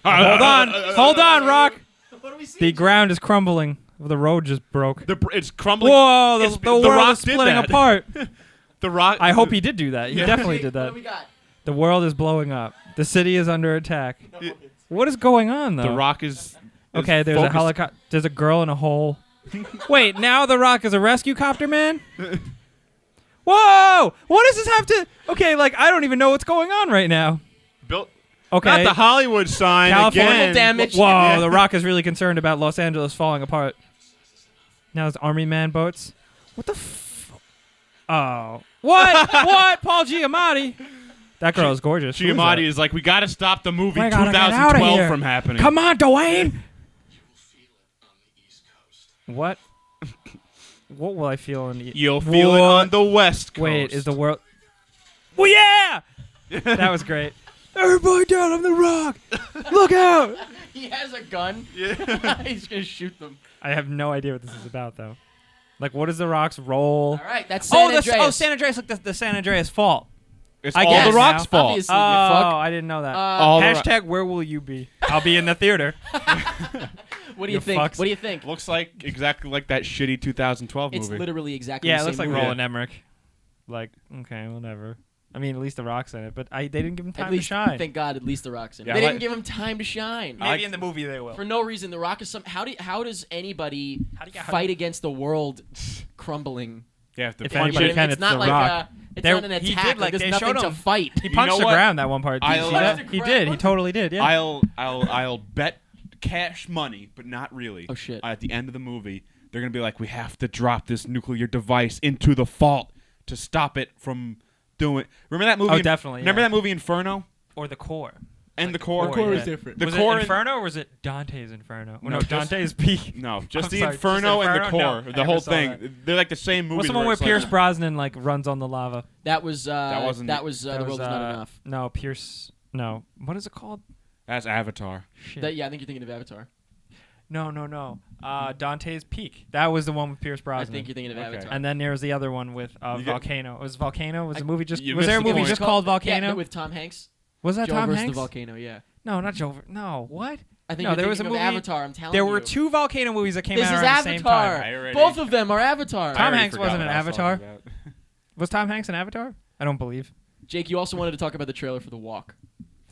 Speaker 3: Hold
Speaker 2: Hold on, Rock.
Speaker 1: What do we see?
Speaker 2: The ground is crumbling. The road just broke.
Speaker 3: It's crumbling.
Speaker 2: Whoa!
Speaker 3: It's-
Speaker 2: The world
Speaker 3: Rock
Speaker 2: is
Speaker 3: did
Speaker 2: splitting
Speaker 3: that.
Speaker 2: apart.
Speaker 3: The Rock.
Speaker 2: I hope he did do that. He definitely did
Speaker 1: What
Speaker 2: that.
Speaker 1: do we got?
Speaker 2: The world is blowing up. The city is under attack. What is going on, though?
Speaker 3: The Rock is.
Speaker 2: Okay, there's a
Speaker 3: focused-
Speaker 2: helicopter. There's a girl in a hole. Wait, now The Rock is a rescue copter man? Whoa! What does this have to? Okay, like I don't even know what's going on right now.
Speaker 3: Built.
Speaker 2: Okay,
Speaker 3: Not the Hollywood sign
Speaker 2: California
Speaker 3: again.
Speaker 1: damage.
Speaker 2: Whoa!
Speaker 3: Yeah.
Speaker 2: The Rock is really concerned about Los Angeles falling apart. Now there's army man boats. What the? Oh, what? What? Paul Giamatti? That girl is gorgeous. Who is that?
Speaker 3: Giamatti is like, we got to stop the movie
Speaker 2: We gotta get outta
Speaker 3: 2012
Speaker 2: here.
Speaker 3: from happening.
Speaker 2: Come on, Dwayne. What? What will I feel in the?
Speaker 3: You'll feel it
Speaker 2: What?
Speaker 3: on the West Coast.
Speaker 2: Wait, is the world? Well, yeah. That was great. Everybody down on The Rock. Look out!
Speaker 1: He has a gun.
Speaker 3: Yeah.
Speaker 1: He's gonna shoot them.
Speaker 2: I have no idea what this is about, though. Like, what is The Rock's role?
Speaker 1: All right, that's San Andreas.
Speaker 2: San Andreas, like the San Andreas fault.
Speaker 3: It's
Speaker 2: I
Speaker 3: all
Speaker 2: guess
Speaker 3: the Rock's
Speaker 2: now.
Speaker 3: fault.
Speaker 1: Obviously.
Speaker 2: Oh,
Speaker 1: you fuck.
Speaker 2: I didn't know that.
Speaker 3: All the Ro-
Speaker 2: Hashtag where will you be? I'll be in the theater.
Speaker 1: What do you
Speaker 2: You
Speaker 1: think?
Speaker 2: fucks.
Speaker 1: What do you think?
Speaker 3: Looks like exactly like that shitty 2012
Speaker 1: It's
Speaker 3: movie.
Speaker 1: literally exactly
Speaker 2: Yeah,
Speaker 1: the
Speaker 2: it looks
Speaker 1: same
Speaker 2: like
Speaker 1: movie.
Speaker 2: Roland Emmerich. Like, okay, whatever. I mean, at least The Rock's in it, but they didn't give him time
Speaker 1: At least,
Speaker 2: to shine.
Speaker 1: thank God, at least The Rock's in. it.
Speaker 3: Yeah,
Speaker 1: They
Speaker 3: I
Speaker 1: didn't
Speaker 3: like-
Speaker 1: give him time to shine.
Speaker 2: Maybe in the movie they will.
Speaker 1: For no reason, The Rock is some. How does anybody
Speaker 2: How do you-
Speaker 1: fight against the world crumbling?
Speaker 3: Yeah, if the
Speaker 2: If
Speaker 3: punch
Speaker 2: anybody
Speaker 3: it-
Speaker 2: can,
Speaker 1: it's
Speaker 2: it's
Speaker 1: not
Speaker 2: The
Speaker 1: like
Speaker 2: Rock.
Speaker 1: it's
Speaker 2: There-
Speaker 1: not an
Speaker 2: he
Speaker 1: attack.
Speaker 2: did, like,
Speaker 1: there's
Speaker 2: they
Speaker 1: nothing
Speaker 2: showed
Speaker 1: to
Speaker 2: him.
Speaker 1: fight.
Speaker 2: He
Speaker 3: You
Speaker 2: punched
Speaker 3: know
Speaker 2: the
Speaker 3: what?
Speaker 2: ground that one part. Did you see
Speaker 3: I'll-
Speaker 2: that? He did. He totally did. Yeah.
Speaker 3: I'll bet cash money, but not really.
Speaker 1: Oh, shit.
Speaker 3: At the end of the movie, they're gonna be like, we have to drop this nuclear device into the fault to stop it from doing. Remember that movie?
Speaker 2: Oh, definitely.
Speaker 3: Remember
Speaker 2: yeah.
Speaker 3: that movie Inferno?
Speaker 2: Or the core.
Speaker 3: And
Speaker 2: Like
Speaker 3: the core.
Speaker 2: The core
Speaker 3: was
Speaker 2: yeah.
Speaker 3: different.
Speaker 2: Was it Inferno or was it Dante's Inferno?
Speaker 3: No,
Speaker 2: No,
Speaker 3: just-
Speaker 2: Dante's Peak.
Speaker 3: No, just
Speaker 2: I'm
Speaker 3: the
Speaker 2: sorry,
Speaker 3: Inferno
Speaker 2: just
Speaker 3: and the
Speaker 2: Inferno?
Speaker 3: core.
Speaker 2: No, I
Speaker 3: the
Speaker 2: never
Speaker 3: whole
Speaker 2: saw
Speaker 3: thing.
Speaker 2: that.
Speaker 3: They're like the same movie.
Speaker 2: What's the one where
Speaker 3: it's like-
Speaker 2: Pierce Brosnan like runs on the lava?
Speaker 1: That was
Speaker 3: wasn't
Speaker 1: that
Speaker 3: it.
Speaker 1: was
Speaker 2: That
Speaker 1: The
Speaker 2: was,
Speaker 1: World Is Not Enough.
Speaker 2: No, Pierce. No, what is it called?
Speaker 3: That's Avatar.
Speaker 2: Shit.
Speaker 1: Yeah, I think you're thinking of Avatar.
Speaker 2: No. Dante's Peak. That was the one with Pierce
Speaker 1: I
Speaker 2: Brosnan.
Speaker 1: think you're thinking of
Speaker 3: Okay.
Speaker 1: Avatar.
Speaker 2: And then there was the other one with
Speaker 3: You get-
Speaker 2: Volcano. Was Volcano? Was the movie just?
Speaker 3: you
Speaker 2: Was there a
Speaker 3: missed the
Speaker 2: movie
Speaker 3: point.
Speaker 2: just called Volcano?
Speaker 1: Yeah, with Tom Hanks.
Speaker 2: Was that
Speaker 1: Joe
Speaker 2: Tom
Speaker 1: versus
Speaker 2: Hanks?
Speaker 1: the Volcano. Yeah.
Speaker 2: No, not Joe. No, what?
Speaker 1: I think
Speaker 2: No,
Speaker 1: you're
Speaker 2: there was
Speaker 1: thinking
Speaker 2: a
Speaker 1: of
Speaker 2: movie-
Speaker 1: Avatar. I'm telling
Speaker 2: There
Speaker 1: you.
Speaker 2: were two Volcano movies that came
Speaker 1: This
Speaker 2: out
Speaker 1: is
Speaker 2: around the same
Speaker 1: Avatar.
Speaker 2: time.
Speaker 3: I already-
Speaker 1: Both of them are Avatar.
Speaker 3: I
Speaker 2: Tom
Speaker 3: already
Speaker 2: Hanks
Speaker 3: forgot
Speaker 2: wasn't
Speaker 3: what
Speaker 2: an
Speaker 3: I was talking
Speaker 2: Avatar?
Speaker 3: about.
Speaker 2: Was Tom Hanks an Avatar? I don't believe.
Speaker 1: Jake, you also wanted to talk about the trailer for The Walk.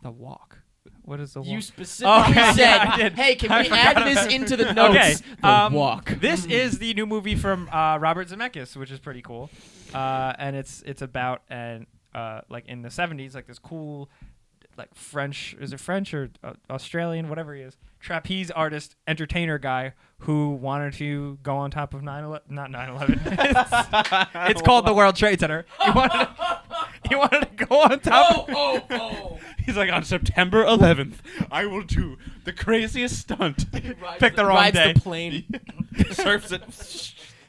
Speaker 2: The Walk. What is the
Speaker 1: You
Speaker 2: Walk?
Speaker 1: specifically
Speaker 2: yeah,
Speaker 1: said,
Speaker 2: I did.
Speaker 1: "Hey, can
Speaker 2: I
Speaker 1: we
Speaker 2: forgot
Speaker 1: add this
Speaker 2: about-
Speaker 1: into the notes?"
Speaker 2: Okay,
Speaker 1: The Walk.
Speaker 2: This is the new movie from Robert Zemeckis, which is pretty cool, and it's about an like in the 70s, like this cool, like French, is it French or Australian, whatever he is, trapeze artist, entertainer guy who wanted to go on top of 9/11, not 9/11. It's called the World Trade Center. He wanted to go on top.
Speaker 1: Oh!
Speaker 3: He's like, on September 11th, I will do the craziest stunt.
Speaker 2: Pick the wrong
Speaker 1: rides
Speaker 2: day.
Speaker 1: the plane.
Speaker 3: Surfs it.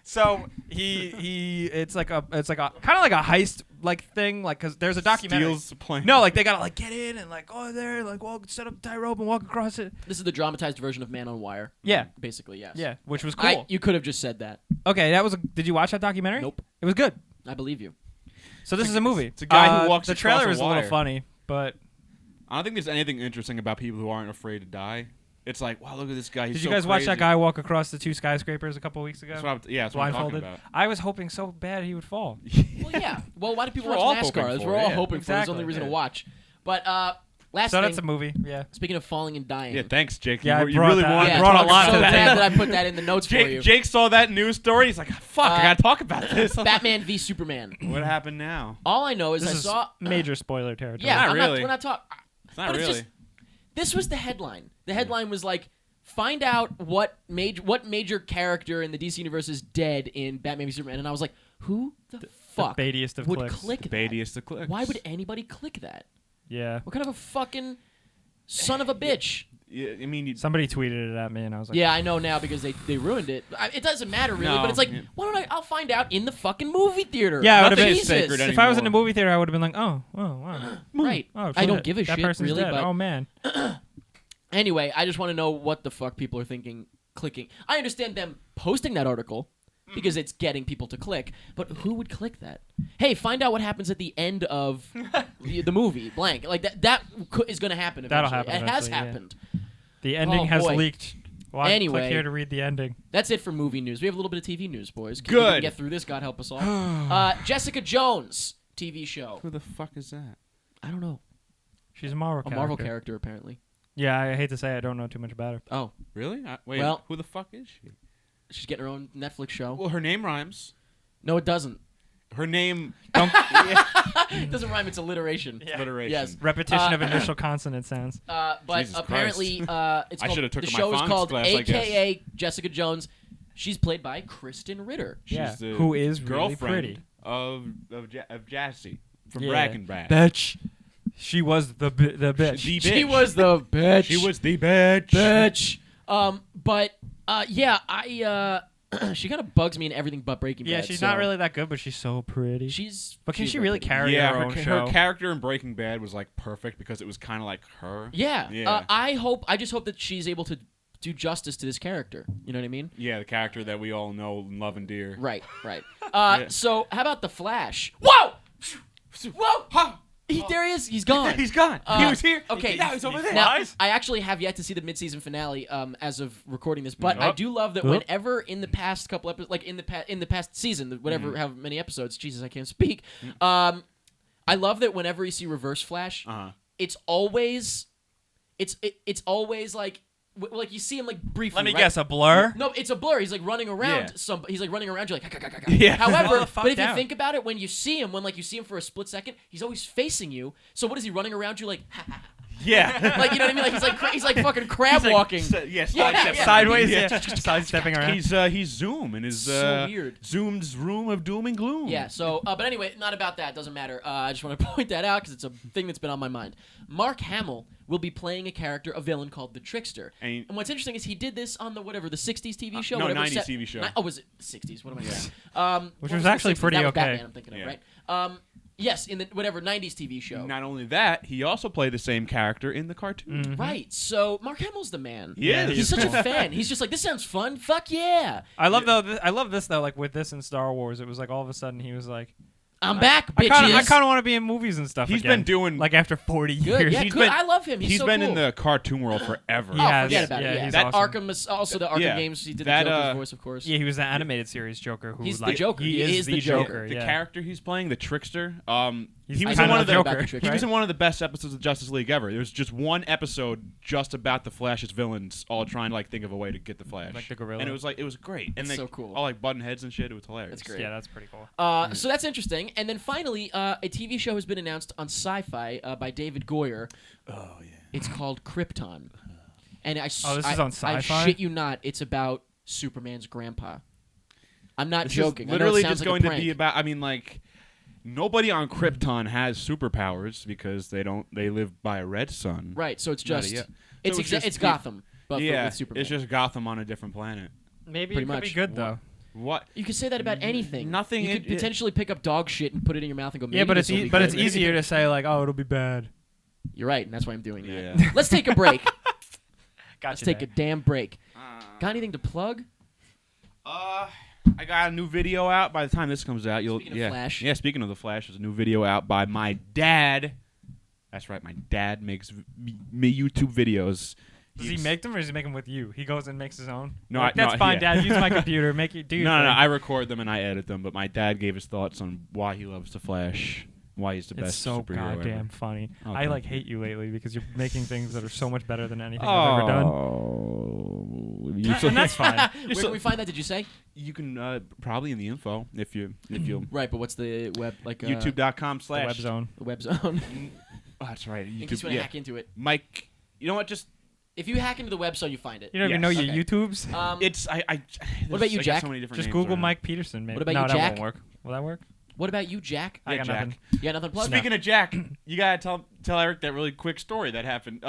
Speaker 2: So it's like a kind of like a heist like thing, like because there's a documentary.
Speaker 3: Steals the plane.
Speaker 2: No, like they gotta like get in and like go there, like walk, set up a tie rope and walk across it.
Speaker 1: This is the dramatized version of Man on Wire.
Speaker 2: Yeah.
Speaker 1: Basically, yes.
Speaker 2: Yeah, which was cool.
Speaker 1: You could have just said that.
Speaker 2: Okay, that was. Did you watch that documentary?
Speaker 1: Nope.
Speaker 2: It was good.
Speaker 1: I believe you.
Speaker 2: So this is a movie.
Speaker 3: it's a guy who walks
Speaker 2: The
Speaker 3: across
Speaker 2: trailer
Speaker 3: a
Speaker 2: is a little
Speaker 3: wire.
Speaker 2: funny, but
Speaker 3: I don't think there's anything interesting about people who aren't afraid to die. It's like, wow, look at this guy. He's
Speaker 2: did you
Speaker 3: so
Speaker 2: guys watch that
Speaker 3: crazy.
Speaker 2: guy walk across the two skyscrapers a couple weeks ago?
Speaker 3: That's what that's what I'm talking
Speaker 2: Blindfolded.
Speaker 3: about.
Speaker 2: I was hoping so bad he would fall.
Speaker 1: Well, yeah. Well, why do people
Speaker 3: We're
Speaker 1: watch
Speaker 3: all
Speaker 1: NASCAR?
Speaker 3: hoping
Speaker 1: That's
Speaker 3: for
Speaker 1: we're
Speaker 3: it,
Speaker 1: all
Speaker 3: yeah.
Speaker 1: hoping for. That's the
Speaker 2: Exactly,
Speaker 1: only reason
Speaker 3: yeah.
Speaker 1: to watch. But last
Speaker 2: So
Speaker 1: thing.
Speaker 2: that's a movie. Yeah.
Speaker 1: Speaking of falling and dying.
Speaker 3: Yeah, thanks, Jake.
Speaker 2: Yeah, I
Speaker 3: you
Speaker 2: brought
Speaker 3: really
Speaker 2: that-
Speaker 3: wanted
Speaker 2: I
Speaker 3: to
Speaker 2: brought
Speaker 3: talk
Speaker 2: a lot
Speaker 3: about
Speaker 1: so
Speaker 2: to
Speaker 3: that.
Speaker 1: glad that I put that in the notes for you.
Speaker 3: Jake saw that news story. He's like, fuck, I gotta talk about this.
Speaker 1: Batman v Superman.
Speaker 3: What happened now?
Speaker 1: All I know is
Speaker 2: This
Speaker 1: I
Speaker 2: is
Speaker 1: saw.
Speaker 2: major spoiler territory.
Speaker 1: Yeah,
Speaker 3: Not
Speaker 1: I'm
Speaker 3: really.
Speaker 1: we're not talking.
Speaker 3: It's not
Speaker 1: But it's
Speaker 3: really.
Speaker 1: just- This was the headline. The headline was like, find out what major character in the DC universe is dead in Batman v Superman, and I was like, who the fuck
Speaker 2: The baitiest of
Speaker 1: would
Speaker 2: clicks.
Speaker 1: click that?
Speaker 3: Baitiest of clicks.
Speaker 1: Why would anybody click that?
Speaker 2: Yeah.
Speaker 1: What kind of a fucking son of a bitch?
Speaker 3: Yeah, I mean,
Speaker 2: Somebody tweeted it at me, and I was like,
Speaker 1: Yeah, I know now because they ruined it. It doesn't matter really,
Speaker 3: No,
Speaker 1: but it's like,
Speaker 3: yeah.
Speaker 1: why don't I'll find out in the fucking movie theater.
Speaker 2: Yeah, it would've
Speaker 3: Nothing
Speaker 2: been
Speaker 3: is sacred
Speaker 1: Jesus.
Speaker 2: if I was in a
Speaker 3: anymore.
Speaker 2: movie theater, I would have been like, oh, wow.
Speaker 1: Right.
Speaker 2: Oh,
Speaker 1: I don't
Speaker 2: shit.
Speaker 1: give a
Speaker 2: that
Speaker 1: shit
Speaker 2: person's
Speaker 1: really,
Speaker 2: dead.
Speaker 1: but
Speaker 2: Oh man.
Speaker 1: anyway, I just want to know what the fuck people are thinking clicking. I understand them posting that article because it's getting people to click, but who would click that? Hey, find out what happens at the end of the movie, blank. Like that is going to happen eventually.
Speaker 2: That'll happen
Speaker 1: It has
Speaker 2: eventually, yeah.
Speaker 1: happened.
Speaker 2: The ending has
Speaker 1: boy.
Speaker 2: leaked.
Speaker 1: Anyway.
Speaker 2: Click here to read the ending.
Speaker 1: That's it for movie news. We have a little bit of TV news, boys. Can
Speaker 3: Good.
Speaker 1: we get through this? God help us all. Jessica Jones TV show.
Speaker 3: who the fuck is that?
Speaker 1: I don't know.
Speaker 2: She's a Marvel
Speaker 1: A Marvel character, apparently.
Speaker 2: Yeah, I hate to say I don't know too much about her.
Speaker 1: Oh,
Speaker 3: Really? Wait,
Speaker 1: Well-
Speaker 3: who the fuck is she?
Speaker 1: she's getting her own Netflix show.
Speaker 3: Well, her name rhymes.
Speaker 1: No, it doesn't.
Speaker 3: Her name.
Speaker 1: It doesn't rhyme. It's alliteration.
Speaker 3: Alliteration.
Speaker 1: Yes.
Speaker 2: Repetition of initial consonant sounds.
Speaker 1: But
Speaker 3: Jesus
Speaker 1: apparently, it's
Speaker 3: I
Speaker 1: called,
Speaker 3: should've took
Speaker 1: the
Speaker 3: my
Speaker 1: show is
Speaker 3: phonics
Speaker 1: called
Speaker 3: class, I guess.
Speaker 1: AKA Jessica Jones. She's played by Kristen Ritter.
Speaker 3: She's
Speaker 2: Yeah,
Speaker 3: the
Speaker 2: who is really
Speaker 3: girlfriend
Speaker 2: pretty.
Speaker 3: of Jassy from
Speaker 2: Yeah.
Speaker 3: Breaking Bad.
Speaker 2: Bitch. She was the bitch.
Speaker 3: The bitch.
Speaker 1: She was the bitch.
Speaker 3: She was the bitch.
Speaker 1: bitch. But yeah, I she kind of bugs me in everything but Breaking Bad.
Speaker 2: Yeah, she's
Speaker 1: so
Speaker 2: not really that good, but she's so pretty.
Speaker 1: But
Speaker 2: can
Speaker 1: she's
Speaker 2: she
Speaker 1: very
Speaker 2: really
Speaker 1: pretty.
Speaker 2: carry
Speaker 3: Yeah,
Speaker 2: her own
Speaker 3: her
Speaker 2: show?
Speaker 3: character in Breaking Bad was like perfect because it was kind of like her.
Speaker 1: Yeah.
Speaker 3: Yeah.
Speaker 1: I just hope that she's able to do justice to this character. You know what I mean?
Speaker 3: Yeah, the character that we all know and love and dear.
Speaker 1: Right. Right.
Speaker 3: Yeah.
Speaker 1: So how about the Flash? Whoa! Whoa! There he is. He's gone.
Speaker 3: He's gone. He was here.
Speaker 1: Okay.
Speaker 3: Now he's over there.
Speaker 1: Now, I actually have yet to see the mid-season finale as of recording this, but I
Speaker 2: Yup.
Speaker 1: do love that
Speaker 2: Yup.
Speaker 1: whenever in the past couple episodes, like in the past season, whatever, how many episodes, Jesus, I can't speak. I love that whenever you see Reverse Flash, it's always like you see him like briefly.
Speaker 2: Let me
Speaker 1: right?
Speaker 2: guess, a blur?
Speaker 1: No, it's a blur. He's like running around.
Speaker 3: Yeah.
Speaker 1: He's like running around. You're like,
Speaker 3: Yeah.
Speaker 1: However,
Speaker 2: Slow the fuck
Speaker 1: but if you
Speaker 2: down.
Speaker 1: think about it, when you see him for a split second, he's always facing you. So what is he running around you like?
Speaker 3: Yeah.
Speaker 1: Like, you know what I mean? Like he's like fucking crab walking.
Speaker 2: Sideways, sidestepping around.
Speaker 3: He's Zoom in his
Speaker 1: So weird.
Speaker 3: Zoom's room of doom and gloom.
Speaker 1: Yeah. So, but anyway, not about that. Doesn't matter. I just want to point that out because it's a thing that's been on my mind. Mark Hamill will be playing a character, a villain called the Trickster. And what's interesting is he did this on the 60s TV show.
Speaker 3: No,
Speaker 1: whatever
Speaker 3: 90s TV show.
Speaker 1: Was it 60s? What am I saying?
Speaker 2: Which was actually pretty
Speaker 1: that was
Speaker 2: okay.
Speaker 1: Batman, I'm thinking of, right? Yes, in the 90s TV show.
Speaker 3: Not only that, he also played the same character in the cartoon.
Speaker 2: Mm-hmm.
Speaker 1: Right. So Mark Hamill's the man.
Speaker 3: Yeah,
Speaker 1: He's such a fan. He's just like, this sounds fun. Fuck yeah.
Speaker 2: I love this though. Like with this in Star Wars, it was like all of a sudden he was like,
Speaker 1: I'm back, bitches.
Speaker 2: I kind of want to be in movies and stuff.
Speaker 3: He's been doing
Speaker 2: like after 40
Speaker 1: good.
Speaker 2: years.
Speaker 1: Yeah,
Speaker 3: He's
Speaker 1: good.
Speaker 3: been-
Speaker 1: I love him. He's so
Speaker 3: been
Speaker 1: cool.
Speaker 3: in the cartoon world forever.
Speaker 1: Oh,
Speaker 2: Yeah,
Speaker 1: forget about it.
Speaker 2: yeah,
Speaker 1: Yeah,
Speaker 2: he's
Speaker 1: that
Speaker 2: awesome.
Speaker 1: Arkham, also the Arkham games. He did
Speaker 3: That,
Speaker 1: the Joker's voice, of course.
Speaker 2: Yeah, he was the animated series Joker. Who
Speaker 1: He's
Speaker 2: like,
Speaker 1: the Joker.
Speaker 2: He is the Joker.
Speaker 3: The
Speaker 2: yeah.
Speaker 3: character he's playing, the Trickster.
Speaker 2: He's
Speaker 3: He was
Speaker 2: kind
Speaker 3: in one
Speaker 2: of
Speaker 3: of
Speaker 2: the
Speaker 3: the
Speaker 2: Joker.
Speaker 1: about the Trickster.
Speaker 3: He was
Speaker 2: right?
Speaker 3: in one of the best episodes of Justice League ever. There was just one episode just about the Flash's villains all trying to like think of a way to get the Flash.
Speaker 2: Like the gorilla.
Speaker 3: And it was great. And
Speaker 1: It's
Speaker 3: they
Speaker 1: so cool.
Speaker 3: all like button heads and shit. It was hilarious.
Speaker 1: That's great.
Speaker 2: Yeah, that's pretty cool.
Speaker 1: So that's interesting. And then finally, a TV show has been announced on Sci-Fi by David Goyer.
Speaker 3: Oh yeah.
Speaker 1: It's called Krypton. And
Speaker 2: this is on
Speaker 1: I
Speaker 2: Sci-Fi?
Speaker 1: shit you not. It's about Superman's grandpa. I'm not
Speaker 3: It's
Speaker 1: joking.
Speaker 3: just
Speaker 1: I know it
Speaker 3: literally
Speaker 1: sounds
Speaker 3: just
Speaker 1: like a
Speaker 3: going to be
Speaker 1: prank.
Speaker 3: about. I mean, like nobody on Krypton has superpowers because they don't. They live by a red sun.
Speaker 1: Right. So it's
Speaker 3: Not
Speaker 1: just
Speaker 3: yet.
Speaker 1: it's
Speaker 3: So it's just
Speaker 1: it's
Speaker 3: the-
Speaker 1: Gotham, but
Speaker 3: Yeah,
Speaker 1: with Superman.
Speaker 3: it's just Gotham on a different planet.
Speaker 2: Maybe
Speaker 1: Pretty
Speaker 2: it could
Speaker 1: much.
Speaker 2: be good though.
Speaker 3: What?
Speaker 1: You could say that about anything.
Speaker 3: Nothing.
Speaker 1: You could potentially pick up dog shit and put it in your mouth and go.
Speaker 2: Yeah,
Speaker 1: "Maybe
Speaker 2: but
Speaker 1: this will be
Speaker 2: it's
Speaker 1: good."
Speaker 2: easier to say like, oh, it'll be bad.
Speaker 1: You're right, and that's why I'm doing that.
Speaker 3: Yeah.
Speaker 1: Let's take a break.
Speaker 2: Gotcha.
Speaker 1: Let's take a damn break. Got anything to plug?
Speaker 3: I got a new video out. By the time this comes out, you'll
Speaker 1: Speaking of Flash.
Speaker 3: Yeah, speaking of the Flash, there's a new video out by my dad. That's right, my dad makes me YouTube videos.
Speaker 2: Does he make them or does he make them with you? He goes and makes his own.
Speaker 3: No,
Speaker 2: Like,
Speaker 3: no,
Speaker 2: that's fine,
Speaker 3: yeah.
Speaker 2: Dad. Use my computer. Make it do. Your
Speaker 3: No,
Speaker 2: thing.
Speaker 3: I record them and I edit them. But my dad gave his thoughts on why he loves the Flash, why he's the
Speaker 2: It's
Speaker 3: best
Speaker 2: so
Speaker 3: superhero
Speaker 2: goddamn
Speaker 3: ever.
Speaker 2: funny.
Speaker 3: Oh,
Speaker 2: I
Speaker 3: thank
Speaker 2: like
Speaker 3: you.
Speaker 2: hate you lately because you're making things that are so much better than anything I've ever done.
Speaker 3: Oh,
Speaker 2: And that's fine.
Speaker 1: Where can we find that? Did you say?
Speaker 3: You can probably in the info if you
Speaker 1: Right, but what's the web like?
Speaker 3: YouTube.com/
Speaker 2: The web zone.
Speaker 1: The web zone.
Speaker 3: Oh, that's right.
Speaker 1: In case
Speaker 3: YouTube.
Speaker 1: you want to
Speaker 3: Yeah.
Speaker 1: hack into it.
Speaker 3: Mike, you know what? Just
Speaker 1: If you hack into the web zone, you find it.
Speaker 2: You don't even
Speaker 3: Yes.
Speaker 2: know your
Speaker 1: Okay.
Speaker 2: YouTubes.
Speaker 3: it's I.
Speaker 1: What about you,
Speaker 3: I got
Speaker 1: Jack?
Speaker 3: So many different
Speaker 2: Just
Speaker 3: names
Speaker 2: Google
Speaker 3: around.
Speaker 2: Mike Peterson. Maybe.
Speaker 1: What about
Speaker 2: no,
Speaker 1: you,
Speaker 2: that
Speaker 1: Jack?
Speaker 2: won't work. Will that work?
Speaker 1: What about you, Jack?
Speaker 2: I got
Speaker 3: Jack.
Speaker 2: nothing.
Speaker 1: You got nothing to plug?
Speaker 3: Speaking of Jack, you gotta tell Eric that really quick story that happened.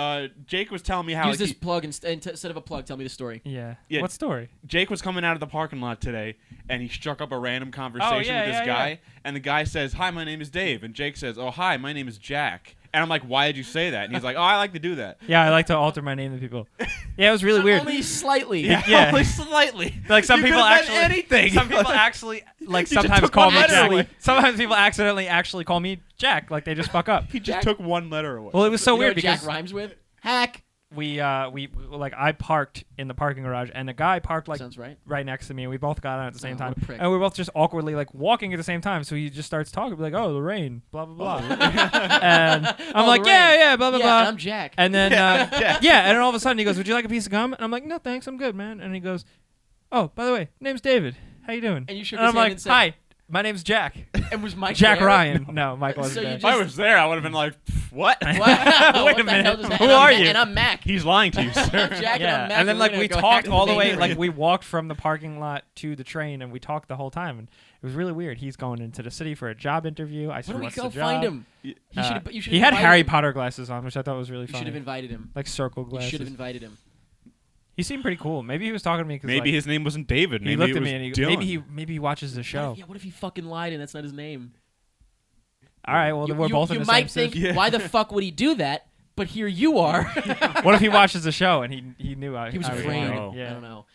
Speaker 3: Jake was telling me how
Speaker 1: Use this
Speaker 3: he-
Speaker 1: plug instead of a plug. Tell me the story.
Speaker 2: Yeah.
Speaker 3: Yeah.
Speaker 2: What story?
Speaker 3: Jake was coming out of the parking lot today, and he struck up a random conversation
Speaker 2: yeah,
Speaker 3: with this
Speaker 2: yeah,
Speaker 3: guy.
Speaker 2: yeah.
Speaker 3: And the guy says, "Hi, my name is Dave," and Jake says, "Oh, hi, my name is Jack." And I'm like, "Why did you say that?" And he's like, "Oh, I like to do that."
Speaker 2: Yeah, I like to alter my name to people. Yeah, it was really weird.
Speaker 1: Only slightly.
Speaker 2: Yeah.
Speaker 3: Only slightly.
Speaker 2: Like some
Speaker 3: You
Speaker 2: people
Speaker 3: could've meant
Speaker 2: actually,
Speaker 3: anything.
Speaker 2: some people actually like
Speaker 3: You just
Speaker 2: sometimes
Speaker 3: took
Speaker 2: call
Speaker 3: one
Speaker 2: me
Speaker 3: letter
Speaker 2: Jack.
Speaker 3: away.
Speaker 2: Sometimes people accidentally actually call me Jack. Like they just fuck up.
Speaker 3: He just
Speaker 1: Jack?
Speaker 3: took one letter away.
Speaker 2: Well, it was so
Speaker 1: You know
Speaker 2: weird
Speaker 1: what Jack
Speaker 2: because
Speaker 1: rhymes with hack.
Speaker 2: we like I parked in the parking garage and the guy parked like
Speaker 1: Sounds right.
Speaker 2: right next to me and we both got on at the same
Speaker 1: Oh,
Speaker 2: time
Speaker 1: what a prick.
Speaker 2: and we were both just awkwardly like walking at the same time. So he just starts talking like, "Oh, Lorraine, blah blah blah," and I'm
Speaker 1: Oh,
Speaker 2: like,
Speaker 1: Lorraine.
Speaker 2: "Yeah, blah blah
Speaker 1: Yeah,
Speaker 2: blah."
Speaker 1: and I'm Jack.
Speaker 2: And then
Speaker 3: Yeah.
Speaker 2: yeah, and then all of a sudden he goes, "Would you like a piece of gum?" And I'm like, "No, thanks, I'm good, man." And he goes, "Oh, by the way, name's David. How you doing?"
Speaker 1: And you shook
Speaker 2: and
Speaker 1: his
Speaker 2: I'm
Speaker 1: hand
Speaker 2: like,
Speaker 1: and said-
Speaker 2: "Hi, my name's Jack."
Speaker 1: And was Mike
Speaker 2: Jack
Speaker 1: there?
Speaker 2: Ryan. No, Mike wasn't
Speaker 1: So you
Speaker 2: there.
Speaker 3: If I was there, I would have been like, "What?"
Speaker 1: Wow.
Speaker 2: Wait
Speaker 1: what
Speaker 2: a
Speaker 1: the hell
Speaker 2: minute.
Speaker 1: just
Speaker 2: Who
Speaker 1: happened?
Speaker 2: are
Speaker 1: And
Speaker 2: you?
Speaker 1: And I'm Mac.
Speaker 3: He's lying to you,
Speaker 1: I'm
Speaker 3: sir.
Speaker 1: Jack
Speaker 2: Yeah,
Speaker 1: and I'm Mac.
Speaker 2: and then
Speaker 1: we're
Speaker 2: like
Speaker 1: gonna
Speaker 2: we
Speaker 1: go
Speaker 2: talked
Speaker 1: hack
Speaker 2: all the
Speaker 1: main
Speaker 2: way,
Speaker 1: room.
Speaker 2: like we walked from the parking lot to the train, and we talked the whole time, and it was really weird. He's going into the city for a job interview. I
Speaker 1: Why
Speaker 2: said,
Speaker 1: don't we
Speaker 2: "What's
Speaker 1: go
Speaker 2: the job?"
Speaker 1: find him? You should
Speaker 2: He had Harry
Speaker 1: him.
Speaker 2: Potter glasses on, which I thought was really
Speaker 1: You should
Speaker 2: funny.
Speaker 1: have invited him.
Speaker 2: Like circle
Speaker 1: You
Speaker 2: glasses.
Speaker 1: should have invited him.
Speaker 2: He seemed pretty cool. Maybe he was talking to me because
Speaker 3: Maybe his name wasn't David.
Speaker 2: he
Speaker 3: Maybe
Speaker 2: looked
Speaker 3: it
Speaker 2: at
Speaker 3: was
Speaker 2: me and he
Speaker 3: Dylan.
Speaker 2: maybe he watches the show.
Speaker 1: Yeah, what if he fucking lied and that's not his name?
Speaker 2: All right, well then we're both in the
Speaker 1: might
Speaker 2: same
Speaker 1: think,
Speaker 2: city.
Speaker 3: Yeah.
Speaker 1: why the fuck would he do that? But here you are.
Speaker 2: What if he watches the show and he knew I
Speaker 1: He was
Speaker 2: I
Speaker 1: afraid.
Speaker 2: lying?
Speaker 3: Oh.
Speaker 2: Yeah.
Speaker 1: I don't know.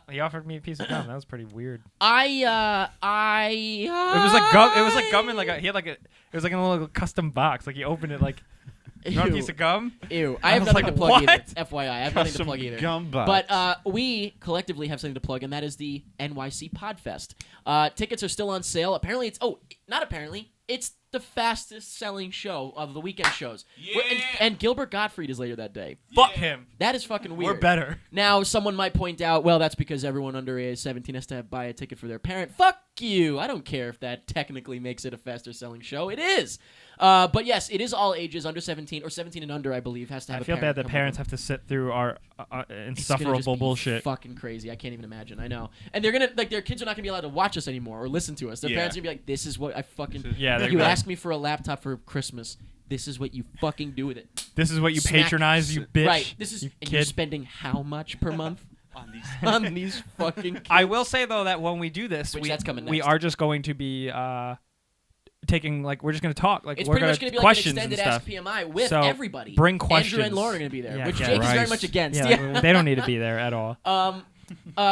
Speaker 2: He offered me a piece of gum. That was pretty weird.
Speaker 1: It
Speaker 2: It was like gum. It was like gum in like a. He had like a. It was like in a little custom box. Like he opened it like. You want a piece of gum?
Speaker 1: Ew. I
Speaker 2: I
Speaker 1: have
Speaker 2: was
Speaker 1: nothing
Speaker 2: like,
Speaker 1: to plug either.
Speaker 2: what?
Speaker 1: FYI, I have nothing to
Speaker 3: Custom
Speaker 1: plug either.
Speaker 3: gum box.
Speaker 1: But we collectively have something to plug, and that is the NYC Podfest. Tickets are still on sale. Apparently, not apparently. It's the fastest selling show of the weekend shows. And Gilbert Gottfried is later that day.
Speaker 2: Fuck him.
Speaker 1: That is fucking weird.
Speaker 2: We're better.
Speaker 1: Now, someone might point out, well, that's because everyone under age 17 has to buy a ticket for their parent. Fuck you. I don't care if that technically makes it a faster selling show. It is. But yes, it is all ages under 17 or 17 and under, I believe, has to have
Speaker 2: I
Speaker 1: a
Speaker 2: feel
Speaker 1: parent
Speaker 2: bad that
Speaker 1: come
Speaker 2: parents
Speaker 1: with
Speaker 2: have to sit through our
Speaker 1: It's gonna just
Speaker 2: insufferable
Speaker 1: be
Speaker 2: bullshit.
Speaker 1: Fucking crazy. I can't even imagine. I know. And they're gonna their kids are not gonna be allowed to watch us anymore or listen to us. Their
Speaker 3: Yeah.
Speaker 1: parents are gonna be like, "This is what I fucking
Speaker 2: Yeah, they're
Speaker 1: you
Speaker 2: right.
Speaker 1: asked me for a laptop for Christmas. This is what you fucking do with it."
Speaker 2: This is what you
Speaker 1: Smack-
Speaker 2: patronize, you bitch.
Speaker 1: Right. This is
Speaker 2: you
Speaker 1: and you're
Speaker 2: kid.
Speaker 1: spending how much per month
Speaker 3: On these.
Speaker 1: on these fucking kids?
Speaker 2: I will say though that when we do this,
Speaker 1: Which
Speaker 2: we
Speaker 1: that's coming
Speaker 2: we
Speaker 1: next.
Speaker 2: are just going to be taking we're just going to talk
Speaker 1: It's
Speaker 2: we're
Speaker 1: pretty much going to be like an
Speaker 2: questions
Speaker 1: extended
Speaker 2: and
Speaker 1: Ask
Speaker 2: stuff.
Speaker 1: PMI with
Speaker 2: So,
Speaker 1: everybody.
Speaker 2: bring
Speaker 1: Andrew
Speaker 2: questions.
Speaker 1: and Laura are going to be there,
Speaker 2: Yeah,
Speaker 1: which
Speaker 2: yeah.
Speaker 1: Jake is very
Speaker 3: Christ.
Speaker 1: much against.
Speaker 2: Yeah,
Speaker 1: Yeah.
Speaker 2: like, they don't need to be there at all.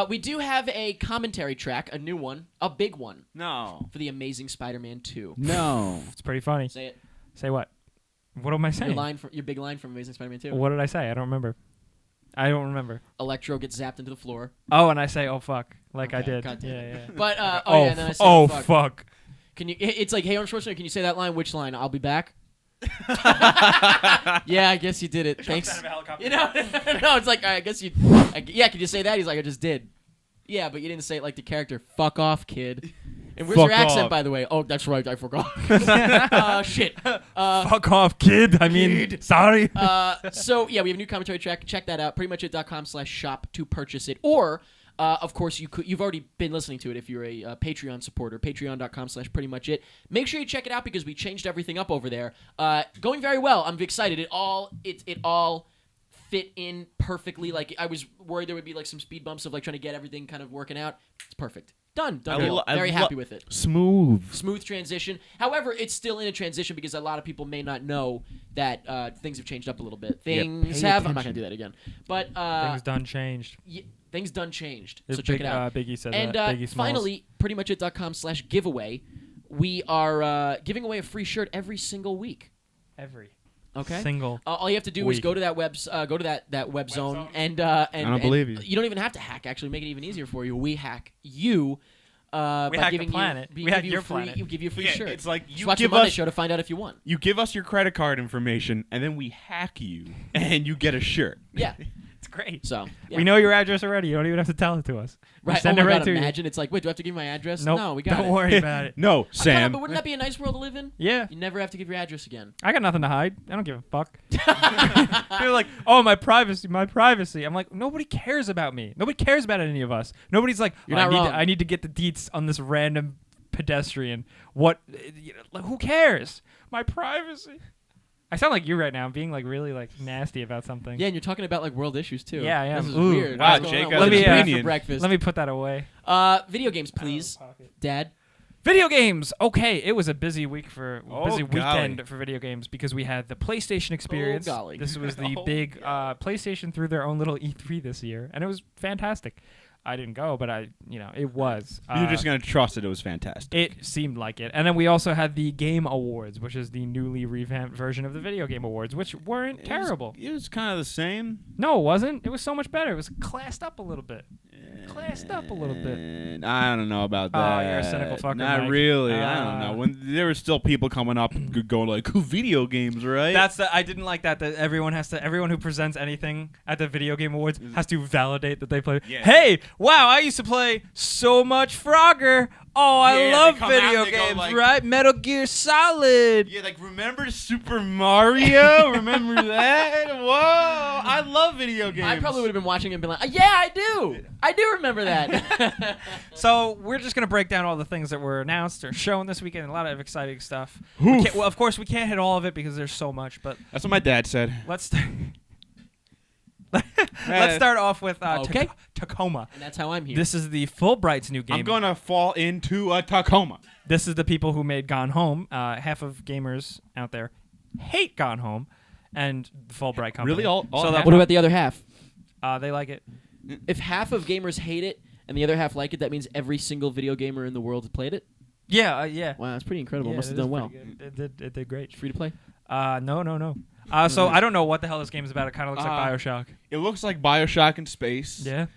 Speaker 1: We do have a commentary track, a new one, a big one
Speaker 3: No.
Speaker 1: for the Amazing Spider-Man 2.
Speaker 4: No.
Speaker 2: It's pretty funny.
Speaker 1: Say it.
Speaker 2: Say what? What am I saying?
Speaker 1: Your big line from Amazing Spider-Man 2.
Speaker 2: What did I say? I don't remember.
Speaker 1: Electro gets zapped into the floor.
Speaker 2: Oh, and I say, "Oh fuck," like I
Speaker 1: Okay,
Speaker 2: did.
Speaker 1: God damn
Speaker 2: Yeah, yeah.
Speaker 1: But yeah, and then I say,
Speaker 2: oh
Speaker 1: fuck.
Speaker 2: fuck.
Speaker 1: Can you? It's like, hey, Arnold Schwarzenegger, can you say that line? Which line? I'll be back. Yeah, I guess you did it. Thanks. You know, no, it's like I guess you. Yeah, can you say that? He's like, I just did. Yeah, but you didn't say it like the character. Fuck off, kid. And where's your
Speaker 2: Fuck
Speaker 1: accent,
Speaker 2: off.
Speaker 1: by the way? Oh, that's right, I forgot. Shit.
Speaker 2: Fuck off, kid. I mean, sorry.
Speaker 1: So yeah, we have a new commentary track. Check that out. PrettyMuchIt.com/shop to purchase it. Or, of course, you've already been listening to it if you're a Patreon supporter. Patreon.com/PrettyMuchIt. Make sure you check it out because we changed everything up over there. Going very well. I'm excited. It all fit in perfectly. Like I was worried there would be like some speed bumps of like trying to get everything kind of working out. It's perfect. Done. Very happy with it. Smooth transition. However, it's still in a transition because a lot of people may not know that things have changed up a little bit. Things have. I'm not gonna do that again. But
Speaker 2: Things done changed.
Speaker 1: things done changed.
Speaker 2: It's
Speaker 1: So check
Speaker 2: big,
Speaker 1: it out.
Speaker 2: Biggie said
Speaker 1: And
Speaker 2: that. Biggie Smalls.
Speaker 1: finally, PrettyMuchIt.com/giveaway. We are giving away a free shirt every single week.
Speaker 2: every
Speaker 1: Okay.
Speaker 2: single.
Speaker 1: All you have to do is
Speaker 2: week.
Speaker 1: go to that go to that web zone and
Speaker 3: I don't believe you.
Speaker 1: You don't even have to hack. Actually, make it even easier for you. We hack you. By
Speaker 2: hack the
Speaker 1: giving
Speaker 2: planet.
Speaker 1: You,
Speaker 2: We hack
Speaker 1: give you
Speaker 2: your
Speaker 1: a free,
Speaker 2: planet.
Speaker 1: You give you a free
Speaker 3: Yeah,
Speaker 1: shirt.
Speaker 3: it's like
Speaker 1: Just
Speaker 3: you
Speaker 1: watch
Speaker 3: give
Speaker 1: the Monday
Speaker 3: us
Speaker 1: show to find out if you won.
Speaker 3: you give us your credit card information, and then we hack you, and you get a shirt.
Speaker 1: Yeah.
Speaker 2: It's great.
Speaker 1: So yeah.
Speaker 2: We know your address already. You don't even have to tell it to us. We
Speaker 1: Right.
Speaker 2: Send
Speaker 1: Oh
Speaker 2: it
Speaker 1: my
Speaker 2: right
Speaker 1: God,
Speaker 2: to you.
Speaker 1: imagine it's like, wait, do I have to give you my address?
Speaker 2: Nope.
Speaker 1: No, we got
Speaker 2: Don't
Speaker 1: it.
Speaker 2: worry about it.
Speaker 3: No,
Speaker 1: Come on,
Speaker 3: Sam.
Speaker 1: but wouldn't that be a nice world to live in?
Speaker 2: Yeah.
Speaker 1: You never have to give your address again.
Speaker 2: I got nothing to hide. I don't give a fuck. They're like, oh, my privacy, my privacy. I'm like, nobody cares about me. Nobody cares about any of us. Nobody's like,
Speaker 1: You're
Speaker 2: "Oh,
Speaker 1: not wrong.
Speaker 2: I need to get the deets on this random pedestrian. What? Like, who cares? My privacy. I sound like you right now. I'm being like really like nasty about something.
Speaker 1: Yeah, and you're talking about like world issues too.
Speaker 2: Yeah, I am.
Speaker 1: This is
Speaker 2: Ooh.
Speaker 1: weird.
Speaker 3: Wow,
Speaker 1: What's going
Speaker 3: Jake
Speaker 1: on?
Speaker 3: has
Speaker 1: What
Speaker 2: an
Speaker 1: did you have
Speaker 3: opinion.
Speaker 1: for breakfast?
Speaker 2: Let me put that away.
Speaker 1: Video games, please, Dad.
Speaker 2: Video games. Okay, it was a busy week
Speaker 3: Oh,
Speaker 2: busy weekend
Speaker 3: golly.
Speaker 2: for video games because we had the PlayStation experience.
Speaker 1: golly.
Speaker 2: This was the
Speaker 3: Oh,
Speaker 2: big PlayStation threw their own little E3 this year, and it was fantastic. I didn't go, but it was.
Speaker 3: You're just gonna trust it was fantastic.
Speaker 2: It seemed like it. And then we also had the Game Awards, which is the newly revamped version of the Video Game Awards, which weren't terrible.
Speaker 3: It was kind of the same.
Speaker 2: No, it wasn't. It was so much better. It was classed up a little bit.
Speaker 3: And I don't know about
Speaker 2: Oh,
Speaker 3: that.
Speaker 2: you're a cynical fucker,
Speaker 3: Not
Speaker 2: Mike.
Speaker 3: really. I don't know. When there were still people coming up going like, "Video games, right?"
Speaker 2: I didn't like that everyone who presents anything at the Video Game Awards has to validate that they play.
Speaker 3: Yeah.
Speaker 2: Hey, wow, I used to play so much Frogger. Oh, I
Speaker 3: Yeah,
Speaker 2: love
Speaker 3: they come out
Speaker 2: video
Speaker 3: and they go
Speaker 2: games,
Speaker 3: like-
Speaker 2: right? Metal Gear Solid.
Speaker 3: Yeah, like remember Super Mario? Remember that? Whoa! I love video games.
Speaker 1: I probably would have been watching and been like, yeah, I do. I do remember that.
Speaker 2: So we're just gonna break down all the things that were announced or shown this weekend. A lot of exciting stuff.
Speaker 3: Oof.
Speaker 2: Well, of course, we can't hit all of it because there's so much. But
Speaker 3: That's what my dad said.
Speaker 2: let's let's start off with
Speaker 1: Okay.
Speaker 2: Tacoma.
Speaker 1: And that's how I'm here.
Speaker 2: This is the Fulbright's new game.
Speaker 3: I'm gonna fall into a Tacoma.
Speaker 2: This is the people who made Gone Home. Half of gamers out there hate Gone Home, and the Fulbright company.
Speaker 3: Really? All
Speaker 2: so
Speaker 3: half?
Speaker 1: What about the other half?
Speaker 2: they like it.
Speaker 1: If half of gamers hate it and the other half like it, that means every single video gamer in the world has played it?
Speaker 2: Yeah, yeah.
Speaker 1: Wow, that's pretty incredible.
Speaker 2: Yeah,
Speaker 1: Must have
Speaker 2: it is
Speaker 1: done well.
Speaker 2: pretty good. It did great.
Speaker 1: Free to play?
Speaker 2: No. So I don't know what the hell this game is about. It kind of looks like Bioshock.
Speaker 3: It looks like Bioshock in space.
Speaker 2: Yeah.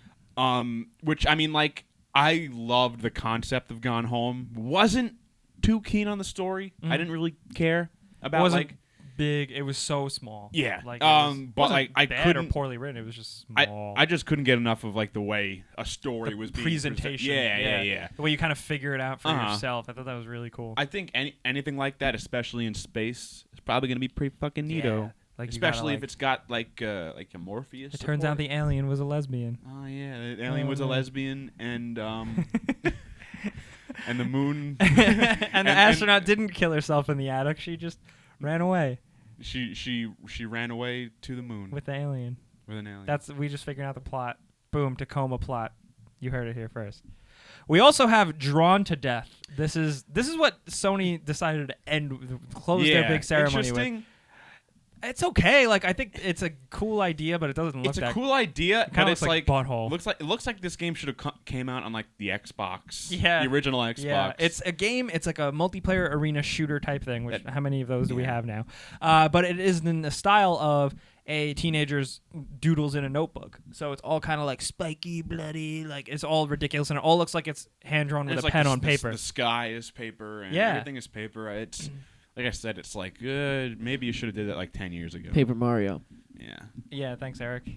Speaker 3: Which I mean, like, I loved the concept of Gone Home. Wasn't too keen on the story. I didn't really care about
Speaker 2: Wasn't
Speaker 3: like
Speaker 2: big. It was so small.
Speaker 3: Yeah.
Speaker 2: Like, it was,
Speaker 3: but
Speaker 2: wasn't
Speaker 3: like I
Speaker 2: bad or
Speaker 3: couldn't.
Speaker 2: poorly written. It was just small.
Speaker 3: I just couldn't get enough of like the way a story was being
Speaker 2: presentation.
Speaker 3: Yeah.
Speaker 2: The way you kind of figure it out for
Speaker 3: Uh-huh.
Speaker 2: yourself. I thought that was really cool.
Speaker 3: I think anything like that, especially in space, is probably gonna be pretty fucking neato.
Speaker 2: Yeah. Like you gotta,
Speaker 3: Especially if
Speaker 2: like-
Speaker 3: it's got like a Morpheus.
Speaker 2: It turns out
Speaker 3: support.
Speaker 2: the alien was a lesbian.
Speaker 3: Oh yeah, the alien was a
Speaker 2: man.
Speaker 3: lesbian, and and the moon.
Speaker 2: And the astronaut didn't kill herself in the attic. She just ran away
Speaker 3: She ran away to the moon
Speaker 2: with the alien.
Speaker 3: with an alien.
Speaker 2: We just figured out the plot. Boom, Tacoma plot. You heard it here first. We also have Drawn to Death. This is what Sony decided to close their big ceremony with.
Speaker 3: Interesting.
Speaker 2: It's okay. Like I think it's a cool idea, but it doesn't look
Speaker 3: It's
Speaker 2: that
Speaker 3: a cool idea,
Speaker 2: kinda
Speaker 3: but
Speaker 2: looks
Speaker 3: it's
Speaker 2: like
Speaker 3: like
Speaker 2: butthole.
Speaker 3: It looks like this game should have came out on like the Xbox.
Speaker 2: Yeah.
Speaker 3: The original Xbox.
Speaker 2: Yeah, it's a game. It's like a multiplayer arena shooter type thing. Which how many of those do we
Speaker 3: Yeah.
Speaker 2: have now? But it is in the style of a teenager's doodles in a notebook. So it's all kind of like spiky, bloody, like it's all ridiculous, and it all looks like it's hand drawn with
Speaker 3: It's
Speaker 2: a
Speaker 3: like
Speaker 2: pen
Speaker 3: this-
Speaker 2: on paper.
Speaker 3: The sky is paper, and
Speaker 2: Yeah.
Speaker 3: everything is paper. It's like I said, it's like good. Maybe you should have did that like 10 years ago.
Speaker 1: Paper Mario.
Speaker 3: Yeah.
Speaker 2: Yeah, thanks, Eric.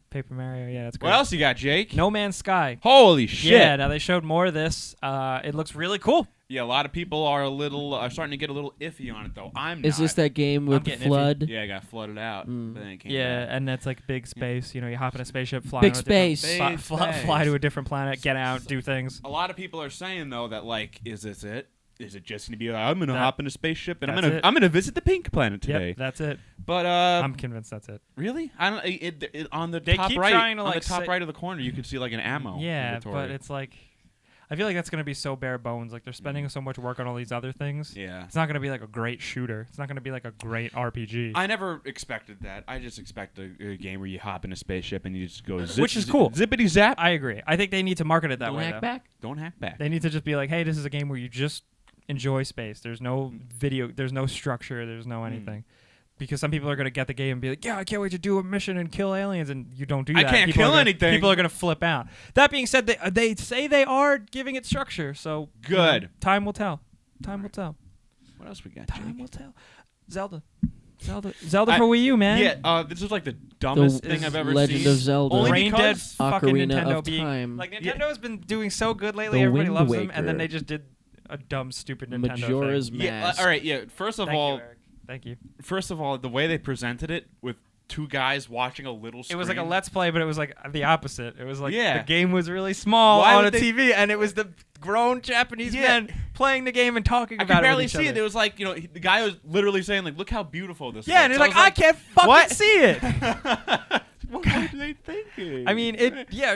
Speaker 2: Paper Mario. Yeah, that's great.
Speaker 3: What else you got, Jake?
Speaker 2: No Man's Sky.
Speaker 3: Holy shit!
Speaker 2: Yeah, now they showed more of this. It looks really cool.
Speaker 3: Yeah, a lot of people are starting to get a little iffy on it though. I'm not.
Speaker 1: Is this that game with the
Speaker 2: getting iffy.
Speaker 1: flood?
Speaker 3: Yeah, I got flooded out. But then it came
Speaker 2: Yeah,
Speaker 3: back.
Speaker 2: and that's like big space. You know, you hop in a spaceship, fly
Speaker 1: Big
Speaker 2: on a different-
Speaker 1: space.
Speaker 2: fly,
Speaker 3: Big
Speaker 2: fly,
Speaker 3: space.
Speaker 2: fly to a different planet, get out, do things.
Speaker 3: A lot of people are saying though that like, is this it? Is it just gonna be like, I'm gonna
Speaker 2: That-
Speaker 3: hop in a spaceship and
Speaker 2: that's it.
Speaker 3: I'm gonna visit the pink planet today?
Speaker 2: Yep, that's it.
Speaker 3: But
Speaker 2: I'm convinced that's it.
Speaker 3: really, I don't. On the
Speaker 2: They
Speaker 3: top
Speaker 2: keep
Speaker 3: right,
Speaker 2: trying to,
Speaker 3: on
Speaker 2: like,
Speaker 3: the top
Speaker 2: say-
Speaker 3: right of the corner, you can see like an ammo.
Speaker 2: Yeah,
Speaker 3: inventory.
Speaker 2: but it's like, I feel like that's gonna be so bare bones. Like they're spending so much work on all these other things.
Speaker 3: yeah.
Speaker 2: It's not gonna be like a great shooter. It's not gonna be like a great RPG.
Speaker 3: I never expected that. I just expect a game where you hop in a spaceship and you just go
Speaker 2: Which is cool.
Speaker 3: zippity zap.
Speaker 2: I agree. I think they need to market it that
Speaker 1: Don't
Speaker 2: way.
Speaker 1: hack
Speaker 2: Though.
Speaker 1: back.
Speaker 3: Don't hack back.
Speaker 2: They need to just be like, hey, this is a game where you just enjoy space. There's no video. There's no structure. There's no anything. Because some people are going to get the game and be like, yeah, I can't wait to do a mission and kill aliens. And you don't do
Speaker 3: I
Speaker 2: that.
Speaker 3: can't
Speaker 2: People
Speaker 3: kill
Speaker 2: are gonna-
Speaker 3: anything.
Speaker 2: People are going to flip out. That being said, they say they are giving it structure. So
Speaker 3: Good.
Speaker 2: Time will tell. Time will tell.
Speaker 3: What else we got?
Speaker 2: Time
Speaker 3: Jake?
Speaker 2: will tell. Zelda for Wii U, man.
Speaker 3: Yeah, this is like the dumbest
Speaker 1: The
Speaker 3: thing I've ever
Speaker 1: Legend
Speaker 3: seen.
Speaker 1: of Zelda.
Speaker 3: Only
Speaker 2: Brain dead
Speaker 3: because
Speaker 2: fucking
Speaker 1: Ocarina
Speaker 2: Nintendo
Speaker 1: of
Speaker 2: being
Speaker 1: Time.
Speaker 2: like
Speaker 3: Yeah.
Speaker 2: Nintendo has been doing so good lately.
Speaker 1: The
Speaker 2: Everybody
Speaker 1: Wind
Speaker 2: loves them, and then
Speaker 1: Waker.
Speaker 2: they just did a dumb, stupid Nintendo
Speaker 1: Majora's
Speaker 2: thing.
Speaker 3: yeah,
Speaker 1: Mask.
Speaker 3: all right, yeah. First of
Speaker 2: Thank
Speaker 3: all,
Speaker 2: you, Eric. Thank you.
Speaker 3: the way they presented it with two guys watching a little
Speaker 2: It
Speaker 3: screen.
Speaker 2: was like a Let's Play, but it was like the opposite. It was like
Speaker 3: Yeah.
Speaker 2: the game was really small
Speaker 3: Why
Speaker 2: on
Speaker 3: would
Speaker 2: a
Speaker 3: they-
Speaker 2: TV, and it was the grown Japanese
Speaker 3: Yeah.
Speaker 2: men playing the game and talking
Speaker 3: I
Speaker 2: about
Speaker 3: could
Speaker 2: it.
Speaker 3: barely
Speaker 2: with each
Speaker 3: see it.
Speaker 2: other.
Speaker 3: It was like, the guy was literally saying like, "Look how beautiful this."
Speaker 2: Yeah, and
Speaker 3: looks.
Speaker 2: he's like, I can't fucking
Speaker 3: what?
Speaker 2: see it.
Speaker 3: What were they thinking?
Speaker 2: I mean,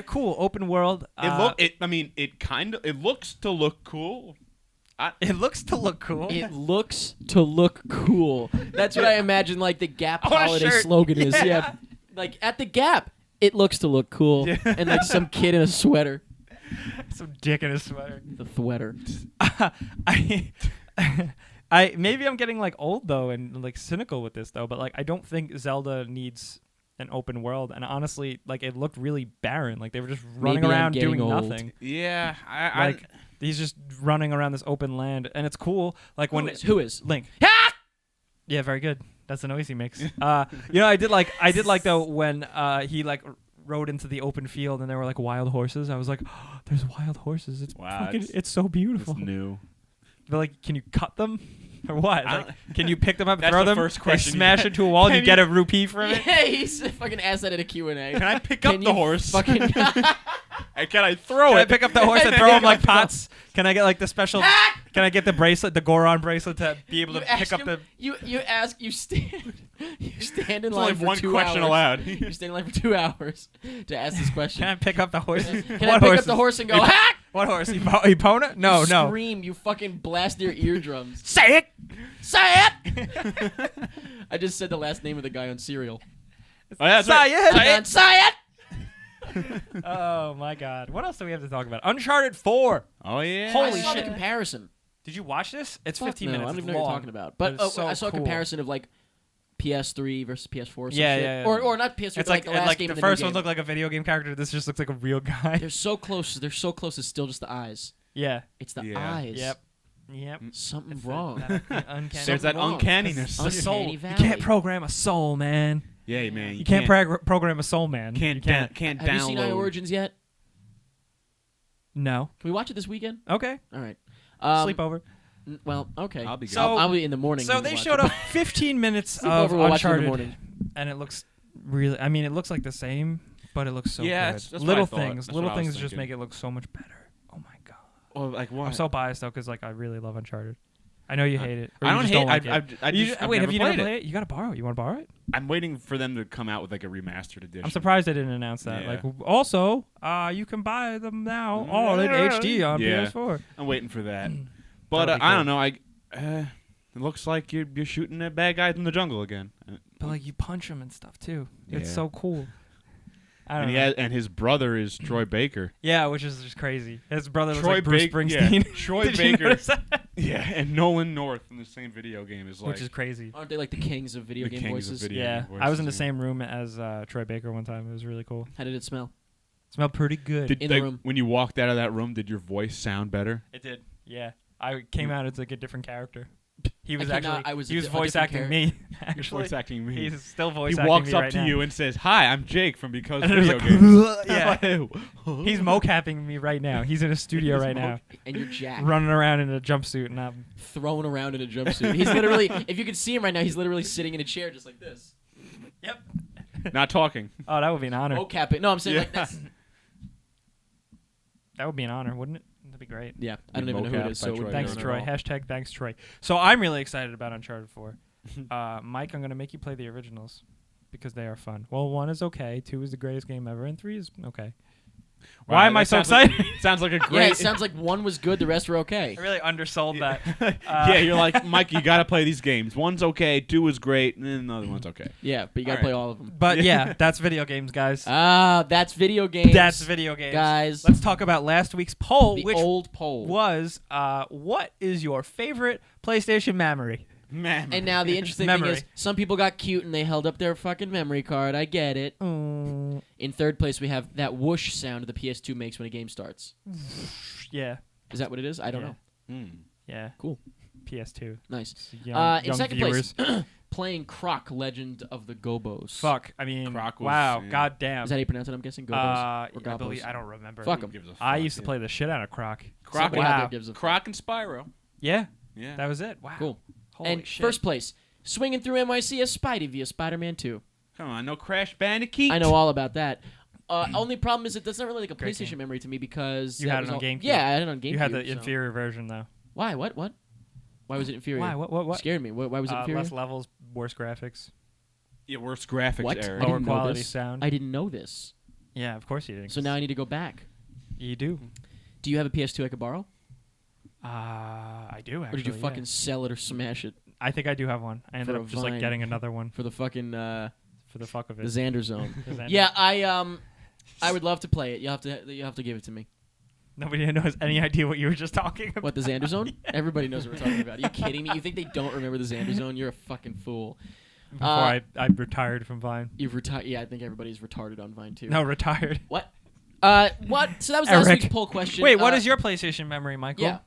Speaker 2: cool, open world.
Speaker 3: It looks to look cool.
Speaker 2: It looks to look cool.
Speaker 1: It looks to look cool. That's what I imagine like the Gap
Speaker 2: I want a
Speaker 1: holiday
Speaker 2: shirt.
Speaker 1: slogan is.
Speaker 2: Yeah.
Speaker 1: Yeah. Like at the Gap, it looks to look cool.
Speaker 3: Yeah.
Speaker 1: And like some kid in a sweater.
Speaker 2: Some dick in his sweater.
Speaker 1: The sweater.
Speaker 2: I maybe I'm getting like old though and like cynical with this though, but like I don't think Zelda needs an open world, and honestly, like it looked really barren. Like they were just running
Speaker 1: Maybe I'm
Speaker 2: around
Speaker 1: getting
Speaker 2: doing
Speaker 1: old.
Speaker 2: nothing.
Speaker 3: Yeah,
Speaker 2: Like he's just running around this open land, and it's cool. Like when
Speaker 1: Who is?
Speaker 2: Link. Yeah, very good. That's the noise he makes. I did like though when he like rode into the open field and there were like wild horses. I was like, oh, there's wild horses. It's
Speaker 3: Wow,
Speaker 2: fucking,
Speaker 3: it's-
Speaker 2: it's so beautiful.
Speaker 3: it's new.
Speaker 2: But like, can you cut them? Or what?
Speaker 3: I
Speaker 2: Like,
Speaker 3: don't-
Speaker 2: can you pick them up and
Speaker 3: That's
Speaker 2: throw
Speaker 3: the
Speaker 2: them?
Speaker 3: first
Speaker 2: They
Speaker 3: question you
Speaker 2: smash
Speaker 3: get.
Speaker 2: into a wall and
Speaker 3: Can
Speaker 2: you get
Speaker 3: you-
Speaker 2: a rupee from it?
Speaker 1: Yeah, he's fucking asked that at a Q&A.
Speaker 3: Can I pick up the horse?
Speaker 1: Fucking
Speaker 3: And can I throw
Speaker 2: Can I
Speaker 3: it?
Speaker 2: pick up the horse and throw him like pots? Can I get like the special? Can I get the bracelet, the Goron bracelet, to be able to pick up the?
Speaker 1: You stand in
Speaker 3: There's
Speaker 1: line
Speaker 3: only
Speaker 1: for
Speaker 3: one
Speaker 1: 2
Speaker 3: question
Speaker 1: hours.
Speaker 3: allowed.
Speaker 1: You stand in line for 2 hours to ask this question.
Speaker 2: Can I pick up the horse?
Speaker 1: Can
Speaker 2: What
Speaker 1: I pick
Speaker 2: horse
Speaker 1: up the
Speaker 2: is-
Speaker 1: horse and go, hack?
Speaker 2: What horse? Epona? No, no.
Speaker 1: Scream, you fucking blast their eardrums.
Speaker 2: Say it.
Speaker 1: Say it! I just said the last name of the guy on Serial.
Speaker 3: Oh, yeah, that's
Speaker 2: Say
Speaker 3: right.
Speaker 2: it.
Speaker 1: Say it! Say it!
Speaker 2: Oh my God! What else do we have to talk about? Uncharted 4.
Speaker 3: Oh yeah.
Speaker 2: Holy
Speaker 1: I saw
Speaker 2: shit.
Speaker 1: the comparison.
Speaker 2: Did you watch this? It's
Speaker 1: Fuck
Speaker 2: 15
Speaker 1: no,
Speaker 2: minutes.
Speaker 1: I don't
Speaker 2: It's
Speaker 1: even know what
Speaker 2: long,
Speaker 1: you're talking about. But
Speaker 2: it's so
Speaker 1: I saw a
Speaker 2: cool.
Speaker 1: comparison of like PS3 versus PS4. Or some
Speaker 2: Yeah,
Speaker 1: shit.
Speaker 2: yeah, yeah.
Speaker 1: Or not PS3.
Speaker 2: It's
Speaker 1: but
Speaker 2: like,
Speaker 1: the last
Speaker 2: like
Speaker 1: game
Speaker 2: the
Speaker 1: of the
Speaker 2: first
Speaker 1: new
Speaker 2: one
Speaker 1: game.
Speaker 2: looked like a video game character. This just looks like a real guy.
Speaker 1: They're so close. They're so close. It's still just the eyes.
Speaker 2: Yeah.
Speaker 1: It's the
Speaker 3: Yeah.
Speaker 1: eyes.
Speaker 2: Yep. Yep.
Speaker 1: Something
Speaker 2: It's
Speaker 1: wrong.
Speaker 2: that uncanny.
Speaker 3: There's that
Speaker 1: wrong.
Speaker 3: uncanniness.
Speaker 2: The soul.
Speaker 1: Uncanny
Speaker 2: You
Speaker 1: Valley.
Speaker 2: can't program a soul, man.
Speaker 3: Yeah, man.
Speaker 2: You can't program a soul, man.
Speaker 3: Can't
Speaker 2: You can't.
Speaker 3: can't
Speaker 1: Have
Speaker 3: download.
Speaker 1: you seen I Origins yet?
Speaker 2: No.
Speaker 1: Can we watch it this weekend?
Speaker 2: Okay.
Speaker 1: All right.
Speaker 2: Sleepover.
Speaker 1: Well, okay.
Speaker 3: I'll be good.
Speaker 2: So-
Speaker 1: I'll be in the morning.
Speaker 2: So
Speaker 1: when we
Speaker 2: they
Speaker 1: watch
Speaker 2: showed
Speaker 1: it.
Speaker 2: up 15 minutes
Speaker 1: Sleepover,
Speaker 2: of
Speaker 1: we'll watch it in the
Speaker 2: Uncharted,
Speaker 1: morning.
Speaker 2: and it looks really. I mean, it looks like the same, but it looks so
Speaker 3: Yeah,
Speaker 2: good.
Speaker 3: that's what I
Speaker 2: little
Speaker 3: thought.
Speaker 2: things,
Speaker 3: That's
Speaker 2: little
Speaker 3: what I was
Speaker 2: things just
Speaker 3: thinking.
Speaker 2: make it look so much better. Oh my god.
Speaker 3: Well, like what?
Speaker 2: I'm so biased though, because like I really love Uncharted. I know you hate it. Or
Speaker 3: I
Speaker 2: you
Speaker 3: don't
Speaker 2: just
Speaker 3: hate.
Speaker 2: Don't like
Speaker 3: I've
Speaker 2: wait, have you never
Speaker 3: played
Speaker 2: played it? You gotta borrow it. You want to borrow it?
Speaker 3: I'm waiting for them to come out with like a remastered edition.
Speaker 2: I'm surprised they didn't announce that.
Speaker 3: Yeah.
Speaker 2: Like, also, you can buy them now all in HD on
Speaker 3: Yeah.
Speaker 2: PS4.
Speaker 3: I'm waiting for that. But
Speaker 2: That'll be
Speaker 3: I
Speaker 2: cool.
Speaker 3: don't know. It looks like you're shooting at bad guys in the jungle again.
Speaker 2: But like, you punch them and stuff too. It's
Speaker 3: Yeah.
Speaker 2: so cool. I don't
Speaker 3: And
Speaker 2: know.
Speaker 3: and his brother is Troy Baker.
Speaker 2: Yeah, which is just crazy. His brother looks
Speaker 3: Troy
Speaker 2: like Bruce
Speaker 3: Baker-
Speaker 2: Springsteen.
Speaker 3: yeah. Troy
Speaker 2: Did you
Speaker 3: Baker.
Speaker 2: notice that?
Speaker 3: Yeah, and Nolan North in the same video game is like
Speaker 2: Which is crazy.
Speaker 1: Aren't they like the kings of video
Speaker 3: the
Speaker 1: game
Speaker 3: kings of
Speaker 1: voices?
Speaker 3: video
Speaker 2: Yeah,
Speaker 3: game
Speaker 2: I was in the
Speaker 3: voices,
Speaker 2: same room as Troy Baker one time. It was really cool.
Speaker 1: How did it smell?
Speaker 2: Smelled pretty good.
Speaker 3: Did,
Speaker 1: In the
Speaker 3: like,
Speaker 1: room.
Speaker 3: when you walked out of that room, did your voice sound better?
Speaker 2: It did. Yeah, I came out as like a different character. He was
Speaker 1: I cannot-
Speaker 2: actually
Speaker 1: I was
Speaker 2: he
Speaker 1: a
Speaker 2: was
Speaker 1: di- a
Speaker 2: voice
Speaker 1: different
Speaker 2: acting me.
Speaker 3: You're
Speaker 2: Actually,
Speaker 3: voice acting me.
Speaker 2: he's still voice
Speaker 3: He
Speaker 2: acting
Speaker 3: walks
Speaker 2: me
Speaker 3: up
Speaker 2: right
Speaker 3: to
Speaker 2: now.
Speaker 3: you and says, "Hi, I'm Jake from Because
Speaker 2: And it was
Speaker 3: Video
Speaker 2: like,
Speaker 3: Games."
Speaker 2: yeah. He's mocapping me right now. He's in a studio
Speaker 3: He's
Speaker 2: right now,
Speaker 1: And you're Jack
Speaker 2: running around in a jumpsuit, and I'm
Speaker 1: thrown around in a jumpsuit. He's literally, if you could see him right now, he's literally sitting in a chair just like this.
Speaker 2: yep.
Speaker 3: Not talking.
Speaker 2: Oh, that would be an honor.
Speaker 1: Oh, cap it. No, I'm saying
Speaker 3: Yeah.
Speaker 1: like this.
Speaker 2: That would be an honor, wouldn't it? That'd be great.
Speaker 1: Yeah, I don't even know who it
Speaker 3: Mocap
Speaker 1: is.
Speaker 3: by
Speaker 1: So it
Speaker 3: Troy
Speaker 1: wouldn't
Speaker 2: Thanks,
Speaker 1: matter
Speaker 2: Troy.
Speaker 1: at all.
Speaker 2: Hashtag thanks, Troy. So I'm really excited about Uncharted 4. Mike, I'm going to make you play the originals because they are fun. Well, 1 is okay, 2 is the greatest game ever, and 3 is okay.
Speaker 3: Wow,
Speaker 2: Why am I
Speaker 3: that
Speaker 2: so
Speaker 3: sounds like-
Speaker 2: excited?
Speaker 3: Sounds like a
Speaker 1: Yeah,
Speaker 3: great.
Speaker 1: it sounds like 1 was good, the rest were okay.
Speaker 2: I really undersold that.
Speaker 3: Yeah, you're like, Mike, you got to play these games. 1's okay, 2 is great, and then another one's okay.
Speaker 1: Yeah, but you gotta
Speaker 3: All right.
Speaker 1: play all of them.
Speaker 2: But yeah, that's video games, guys.
Speaker 1: That's video games.
Speaker 2: That's video games.
Speaker 1: Guys.
Speaker 2: Let's talk about last week's poll,
Speaker 1: The
Speaker 2: which
Speaker 1: old poll.
Speaker 2: was what is your favorite PlayStation memory?
Speaker 3: Man.
Speaker 1: And now the interesting
Speaker 2: Memory.
Speaker 1: thing is, some people got cute and they held up their fucking memory card. I get it.
Speaker 2: Mm,
Speaker 1: In third place, we have that whoosh sound the PS2 makes when a game starts.
Speaker 2: yeah,
Speaker 1: Is that what it is? I don't
Speaker 2: Yeah.
Speaker 1: know.
Speaker 2: yeah.
Speaker 1: Cool.
Speaker 2: PS2.
Speaker 1: Nice.
Speaker 2: Young,
Speaker 1: In
Speaker 2: young
Speaker 1: second
Speaker 2: viewers.
Speaker 1: place, playing Croc, Legend of the Gobos.
Speaker 2: Fuck. I mean,
Speaker 3: Croc was-
Speaker 2: wow.
Speaker 3: yeah.
Speaker 2: goddamn.
Speaker 1: Is that how you pronounce it? I'm guessing Gobos or
Speaker 2: I
Speaker 1: Gobos.
Speaker 2: I don't remember.
Speaker 1: Fuck
Speaker 3: Who
Speaker 1: 'em.
Speaker 3: gives a
Speaker 2: I
Speaker 3: fuck,
Speaker 2: used to
Speaker 3: yeah.
Speaker 2: play the shit out of Croc.
Speaker 3: Croc.
Speaker 1: Somebody out there
Speaker 2: Wow.
Speaker 1: gives a
Speaker 3: Croc and Spyro.
Speaker 2: Yeah,
Speaker 3: Yeah.
Speaker 2: that was it. Wow.
Speaker 1: Cool.
Speaker 2: Holy
Speaker 1: And
Speaker 2: shit.
Speaker 1: first place, swinging through NYC as Spidey via Spider-Man 2.
Speaker 3: Come on, no Crash Bandicoot.
Speaker 1: I know all about that. Only problem is that's not really like a
Speaker 2: Great
Speaker 1: PlayStation
Speaker 2: game.
Speaker 1: memory to me because
Speaker 2: You
Speaker 1: that
Speaker 2: had
Speaker 1: was
Speaker 2: it on
Speaker 1: all-
Speaker 2: GameCube.
Speaker 1: Yeah, I had it on GameCube.
Speaker 2: you had the
Speaker 1: so-
Speaker 2: inferior version though.
Speaker 1: Why? What? Why was it inferior?
Speaker 2: Why? What?
Speaker 1: Scared me. Why was it inferior?
Speaker 2: Less levels, worse graphics,
Speaker 3: Yeah, worse graphics,
Speaker 1: What?
Speaker 3: Eric.
Speaker 1: I
Speaker 2: lower
Speaker 1: didn't know
Speaker 2: quality
Speaker 1: this.
Speaker 2: sound.
Speaker 1: I didn't know this.
Speaker 2: Yeah, of course you didn't.
Speaker 1: So now I need to go back.
Speaker 2: you do.
Speaker 1: Do you have a PS2 I could borrow?
Speaker 2: I do actually.
Speaker 1: Or did you
Speaker 2: yeah.
Speaker 1: fucking sell it or smash it
Speaker 2: I think I do have one. I ended
Speaker 1: For
Speaker 2: up
Speaker 1: a
Speaker 2: just like
Speaker 1: Vine.
Speaker 2: getting another one
Speaker 1: for the fucking
Speaker 2: for the fuck of
Speaker 1: the
Speaker 2: it.
Speaker 1: Xander Zone?
Speaker 2: 'Cause I-
Speaker 1: Yeah, I would love to play it. You have to give it to me.
Speaker 2: Nobody has any idea what you were just talking about.
Speaker 1: What, the Xander Zone? Everybody knows what we're talking about. Are you kidding me? You think they don't remember the Xander Zone? You're a fucking fool.
Speaker 2: Before I retired from Vine.
Speaker 1: You've retired. Yeah, I think everybody's retarded on Vine too.
Speaker 2: No, retired.
Speaker 1: What? What? So that was last
Speaker 2: Eric.
Speaker 1: week's poll question.
Speaker 2: Wait, what is your PlayStation memory, Michael?
Speaker 1: Yeah.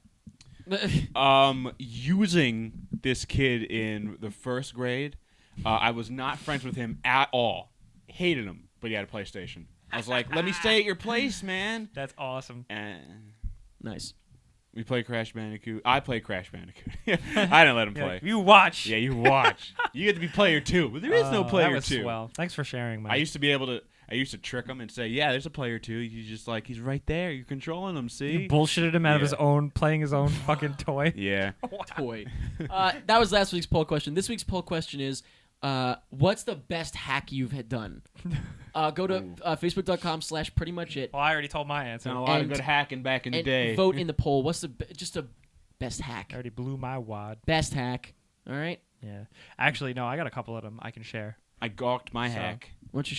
Speaker 3: Using this kid in the first grade, I was not friends with him at all. Hated him, but he had a PlayStation. I was like, "Let me stay at your place, man."
Speaker 2: That's awesome.
Speaker 3: And
Speaker 1: Nice.
Speaker 3: we played Crash Bandicoot. I played Crash Bandicoot. I didn't let him
Speaker 2: You're
Speaker 3: play.
Speaker 2: like, you watch.
Speaker 3: Yeah, you watch. You get to be player 2, but there is no player
Speaker 2: that was
Speaker 3: 2.
Speaker 2: Swell. Thanks for sharing, Mike.
Speaker 3: I used to be able to. I used to trick him and say, "Yeah, there's a player 2." You just like, he's right there. You're controlling him. See?
Speaker 2: You bullshitted him out of his
Speaker 3: Yeah.
Speaker 2: own, playing his own fucking toy.
Speaker 3: Yeah.
Speaker 1: Toy. That was last week's poll question. This week's poll question is, what's the best hack you've had done? Go to facebook.com/prettymuchit
Speaker 2: Well, I already told my answer.
Speaker 3: Done a lot of
Speaker 1: And-
Speaker 3: good hacking back in the
Speaker 1: and
Speaker 3: day.
Speaker 1: vote in the poll. What's just a best hack?
Speaker 2: I already blew my wad.
Speaker 1: Best hack. All right.
Speaker 2: Yeah. Actually, no, I got a couple of them I can share.
Speaker 3: I gawked my
Speaker 2: So-
Speaker 3: hack.
Speaker 1: Why don't you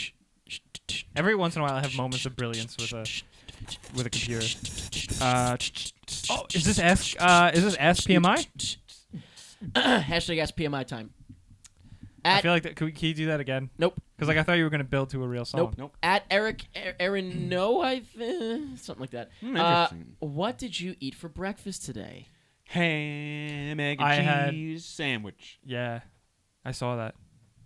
Speaker 2: Every once in a while, I have moments of brilliance with a computer. Oh, is this Ask PMI?
Speaker 1: Hashtag Ask PMI time.
Speaker 2: I
Speaker 1: At,
Speaker 2: feel like that. Can you do that again?
Speaker 1: Nope.
Speaker 2: Because like I thought you were gonna build to a real song.
Speaker 1: Nope. At Aaron, no, something like that.
Speaker 3: Interesting.
Speaker 1: What did you eat for breakfast today?
Speaker 3: ham, egg,
Speaker 2: I
Speaker 3: and
Speaker 2: had-
Speaker 3: cheese sandwich.
Speaker 2: Yeah, I saw that.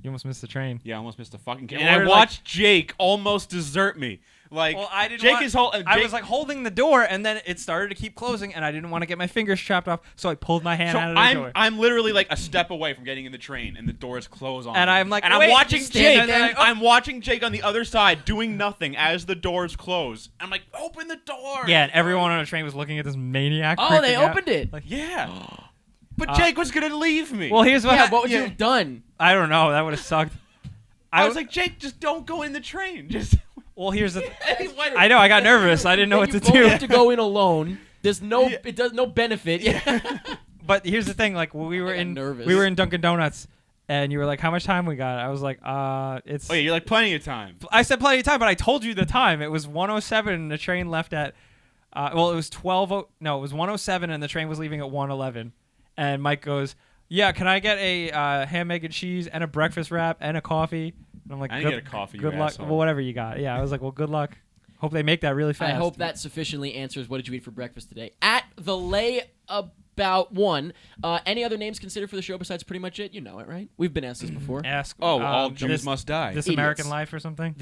Speaker 2: You almost missed the train.
Speaker 3: Yeah, I almost missed the fucking.
Speaker 2: You
Speaker 3: And I
Speaker 2: ordered,
Speaker 3: watched Jake almost desert me. Like,
Speaker 2: Well, I didn't.
Speaker 3: Jake
Speaker 2: want-
Speaker 3: is whole.
Speaker 2: I was like holding the door, and then it started to keep closing, and I didn't want to get my fingers chopped off, so I pulled my hand
Speaker 3: So
Speaker 2: out of the
Speaker 3: I'm
Speaker 2: door.
Speaker 3: I'm literally like a step away from getting in the train, and the doors close on
Speaker 2: And
Speaker 3: me.
Speaker 2: I'm like,
Speaker 3: and I'm
Speaker 2: wait,
Speaker 3: watching
Speaker 2: just stand
Speaker 3: Jake.
Speaker 2: there.
Speaker 3: I'm watching Jake on the other side doing nothing as the doors close. I'm like, open the door.
Speaker 2: Yeah, and everyone on the train was looking at this maniac.
Speaker 1: Oh, they
Speaker 2: freaking out.
Speaker 1: opened it.
Speaker 2: Like,
Speaker 3: Yeah. But Jake was gonna leave me.
Speaker 2: well, here's what.
Speaker 1: Yeah, what would you have done?
Speaker 2: I don't know. That would have sucked.
Speaker 3: I was like, Jake, just don't go in the train. Just.
Speaker 2: well, here's the.
Speaker 3: He's like-
Speaker 2: I know. I got nervous. I didn't know what to
Speaker 1: You
Speaker 2: do.
Speaker 1: both have to go in alone. There's no,
Speaker 3: Yeah.
Speaker 1: it does no benefit. Yeah.
Speaker 2: But here's the thing. Like we were
Speaker 1: I got
Speaker 2: in,
Speaker 1: nervous.
Speaker 2: we were in Dunkin' Donuts, and you were like, "How much time we got?" I was like, it's."
Speaker 3: Oh yeah, you're like plenty of time.
Speaker 2: I said plenty of time, but I told you the time. It was 1:07, and the train left at. Well, it was 12. No, it was 1:07, and the train was leaving at 1:11. And Mike goes, "Yeah, can I get a ham, egg, and cheese, and a breakfast wrap, and a coffee?" And I'm like,
Speaker 3: I didn't get a coffee, you
Speaker 2: Good luck.
Speaker 3: asshole."
Speaker 2: Well, whatever you got. Yeah, I was like, "Well, good luck. Hope they make that really fast."
Speaker 1: I hope that sufficiently answers what did you eat for breakfast today. At the lay about one. Any other names considered for the show besides Pretty Much It? You know it, right? We've been asked this before.
Speaker 2: Ask.
Speaker 3: Oh, all
Speaker 2: this,
Speaker 3: Jews must die.
Speaker 2: This
Speaker 1: Idiots.
Speaker 2: American Life or something.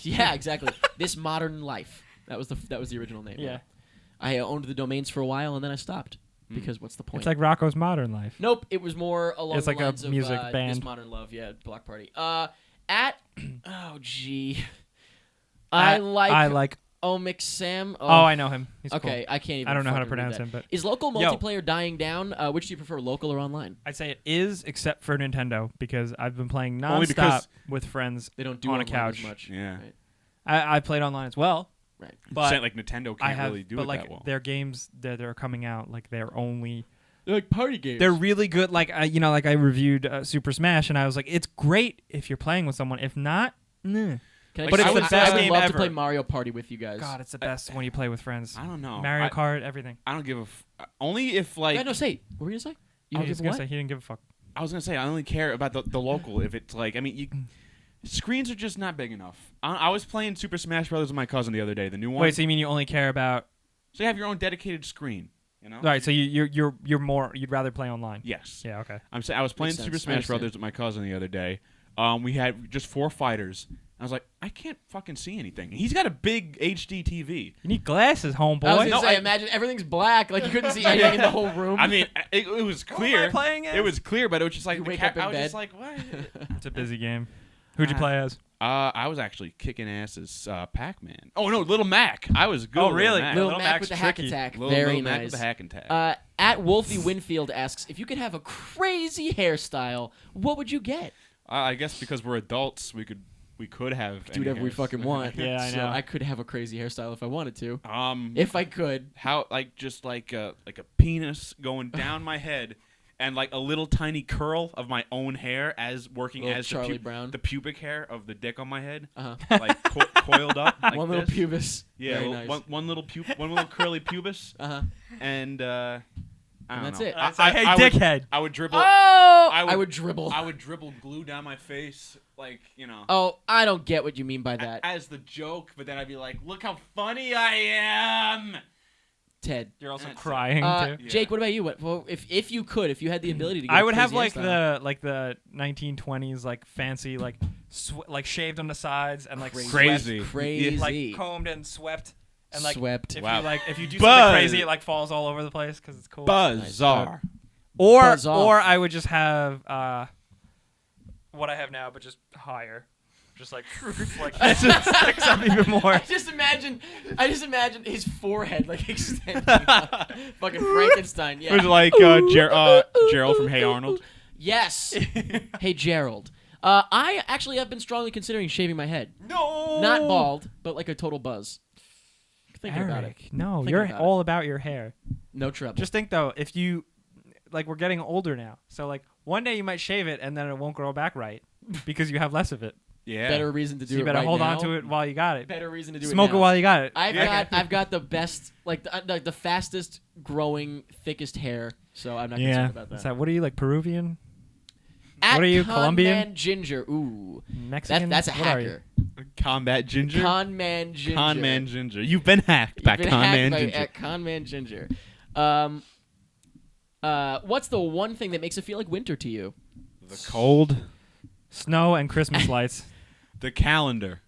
Speaker 1: Yeah, exactly. This Modern Life. That was the original name.
Speaker 2: Yeah.
Speaker 1: I owned the domains for a while and then I stopped because what's the point?
Speaker 2: It's like Rocco's Modern Life.
Speaker 1: Nope, it was more along
Speaker 2: It's
Speaker 1: the
Speaker 2: like a
Speaker 1: lines
Speaker 2: music
Speaker 1: of
Speaker 2: band.
Speaker 1: This Modern Love, yeah, Block Party. At oh gee, I like Omix Sam.
Speaker 2: Oh, I know him. He's
Speaker 1: okay,
Speaker 2: cool.
Speaker 1: I can't even.
Speaker 2: I don't know how to
Speaker 1: fucking read
Speaker 2: pronounce
Speaker 1: that.
Speaker 2: him, but
Speaker 1: Is local
Speaker 2: Yo.
Speaker 1: multiplayer dying down? Which do you prefer, local or online?
Speaker 2: I'd say it is, except for Nintendo, because I've been playing
Speaker 3: Only
Speaker 2: nonstop
Speaker 3: because-
Speaker 2: with friends
Speaker 1: They don't do
Speaker 2: on a
Speaker 1: online
Speaker 2: couch.
Speaker 1: as much.
Speaker 3: Yeah.
Speaker 1: Right.
Speaker 2: I played online as well,
Speaker 1: Right.
Speaker 2: but
Speaker 3: Saying, like Nintendo
Speaker 2: I
Speaker 3: can't
Speaker 2: have,
Speaker 3: really do
Speaker 2: but
Speaker 3: it
Speaker 2: like
Speaker 3: that well.
Speaker 2: their games that are coming out, like they're only
Speaker 1: They're like party games.
Speaker 2: they're really good. Like like I reviewed Super Smash, and I was like, it's great if you're playing with someone. If not, nah.
Speaker 1: Can I
Speaker 3: But
Speaker 1: just-
Speaker 3: it's the
Speaker 1: I
Speaker 3: best
Speaker 1: would
Speaker 2: game
Speaker 1: love
Speaker 2: ever.
Speaker 1: to play Mario Party with you guys.
Speaker 2: God, it's the best when you play with friends.
Speaker 3: I don't know.
Speaker 2: Mario
Speaker 3: I,
Speaker 2: Kart, everything.
Speaker 3: I don't give a. Only if like.
Speaker 1: Yeah, no, say. What were you gonna say? You
Speaker 2: I
Speaker 1: don't
Speaker 2: was
Speaker 1: give
Speaker 2: gonna
Speaker 1: what?
Speaker 2: say he didn't give a fuck.
Speaker 3: I was gonna say I only care about the local if it's like I mean you. Screens are just not big enough. I was playing Super Smash Brothers with my cousin the other day, the new one.
Speaker 2: Wait, so you mean you only care about?
Speaker 3: So you have your own dedicated screen, you know?
Speaker 2: All right, so you're more. You'd rather play online.
Speaker 3: Yes.
Speaker 2: Yeah. Okay.
Speaker 3: I was playing
Speaker 1: Makes
Speaker 3: Super
Speaker 1: sense. I
Speaker 3: Smash
Speaker 1: understand.
Speaker 3: Brothers with my cousin the other day. We had just 4 fighters. I was like, I can't fucking see anything. And he's got a big HD TV.
Speaker 2: You need glasses, homeboy.
Speaker 1: I was gonna
Speaker 3: No,
Speaker 1: say,
Speaker 3: I-
Speaker 1: imagine everything's black, like you couldn't see anything in the whole room.
Speaker 3: I mean, it was clear.
Speaker 2: playing as?
Speaker 3: It was clear, but it was just like
Speaker 1: You
Speaker 3: the
Speaker 1: wake
Speaker 3: cat.
Speaker 1: up in
Speaker 3: I was
Speaker 1: bed.
Speaker 3: just like, what?
Speaker 2: It's a busy game. Who'd you play as?
Speaker 3: I was actually kicking ass as Pac-Man. Oh no, Little Mac. I was good.
Speaker 2: Oh,
Speaker 3: with
Speaker 2: really?
Speaker 3: Mac.
Speaker 1: Little
Speaker 2: Little
Speaker 1: Mac
Speaker 2: Mac's
Speaker 1: with the hack
Speaker 2: tricky.
Speaker 1: attack.
Speaker 3: Little
Speaker 1: Very
Speaker 3: Mac
Speaker 1: nice.
Speaker 3: with the hack and tack.
Speaker 1: At Wolfie Winfield asks, if you could have a crazy hairstyle, what would you get?
Speaker 3: I guess because we're adults, we could have
Speaker 1: Do whatever we
Speaker 3: hairs.
Speaker 1: fucking want.
Speaker 2: Yeah, I
Speaker 1: So
Speaker 2: know.
Speaker 1: I could have a crazy hairstyle if I wanted to.
Speaker 3: If
Speaker 1: If I could.
Speaker 3: how just like a penis going down my head, and like a little tiny curl of my own hair as working
Speaker 1: Little
Speaker 3: as
Speaker 1: Charlie Brown.
Speaker 3: the pubic hair of the dick on my head,
Speaker 1: Uh-huh.
Speaker 3: like coiled up. Like
Speaker 1: One little
Speaker 3: this.
Speaker 1: pubis.
Speaker 3: Yeah,
Speaker 1: Very
Speaker 3: well,
Speaker 1: nice.
Speaker 3: one little curly pubis,
Speaker 1: Uh-huh.
Speaker 3: and I don't
Speaker 1: that's
Speaker 3: know.
Speaker 1: it.
Speaker 2: I'd say, hey,
Speaker 3: I would-
Speaker 2: dickhead.
Speaker 3: I would dribble.
Speaker 1: Oh!
Speaker 3: I
Speaker 1: I
Speaker 3: would-
Speaker 1: would dribble.
Speaker 3: I would dribble glue down my face, like
Speaker 1: Oh, I don't get what you mean by that.
Speaker 3: as the joke. But then I'd be like, "Look how funny I am."
Speaker 1: Ted.
Speaker 2: You're also
Speaker 3: That's it.
Speaker 2: crying too.
Speaker 3: Yeah.
Speaker 1: Jake, what about you? Well, if you could, if you had the ability to get
Speaker 2: I
Speaker 1: a
Speaker 2: would have
Speaker 1: crazy
Speaker 2: like
Speaker 1: hairstyle.
Speaker 2: the 1920s like fancy like like shaved on the sides and like
Speaker 3: Crazy.
Speaker 2: swept,
Speaker 1: Crazy.
Speaker 2: like combed and swept and like
Speaker 1: Swept.
Speaker 2: If
Speaker 3: Wow.
Speaker 2: you do
Speaker 3: Buzz.
Speaker 2: something crazy, it like falls all over the place because it's cool.
Speaker 3: Bizarre.
Speaker 1: Buzz off.
Speaker 2: Or I would just have what I have now, but just higher. Just like it just sticks up even more.
Speaker 1: I just imagine his forehead like extending. Fucking Frankenstein.
Speaker 3: It was
Speaker 1: Yeah.
Speaker 3: like Gerald from Hey Arnold.
Speaker 1: Yes. Hey Gerald. I actually have been strongly considering shaving my head.
Speaker 2: No,
Speaker 1: Not bald, but like a total buzz. Thinking about it.
Speaker 2: Eric, no,
Speaker 1: Thinking
Speaker 2: you're
Speaker 1: about
Speaker 2: all about your hair.
Speaker 1: No trouble.
Speaker 2: Just think though, if you like, we're getting older now, so like one day you might shave it and then it won't grow back right because you have less of it.
Speaker 3: Yeah.
Speaker 1: better reason to do
Speaker 2: So you
Speaker 1: it
Speaker 2: better
Speaker 1: right
Speaker 2: hold
Speaker 1: now.
Speaker 2: on to it while you got it.
Speaker 1: Better reason to do
Speaker 2: Smoke
Speaker 1: it
Speaker 2: it
Speaker 1: now.
Speaker 2: while you got it.
Speaker 1: I've got the best, like the fastest growing, thickest hair. So I'm not concerned about that.
Speaker 2: Is that what are you like Peruvian,
Speaker 1: At
Speaker 2: what are you,
Speaker 1: Con
Speaker 2: Colombian?
Speaker 1: Man Ginger. Ooh,
Speaker 2: Mexican?
Speaker 1: that's a
Speaker 2: What are you?
Speaker 1: hacker.
Speaker 3: Combat Ginger.
Speaker 1: Con Man Ginger.
Speaker 3: Con Man Ginger. You've been hacked
Speaker 1: You've
Speaker 3: by
Speaker 1: been
Speaker 3: Con
Speaker 1: hacked
Speaker 3: Man
Speaker 1: by-
Speaker 3: Ginger.
Speaker 1: At Con Man Ginger. What's the one thing that makes it feel like winter to you?
Speaker 3: The cold.
Speaker 2: Snow and Christmas lights.
Speaker 3: The calendar.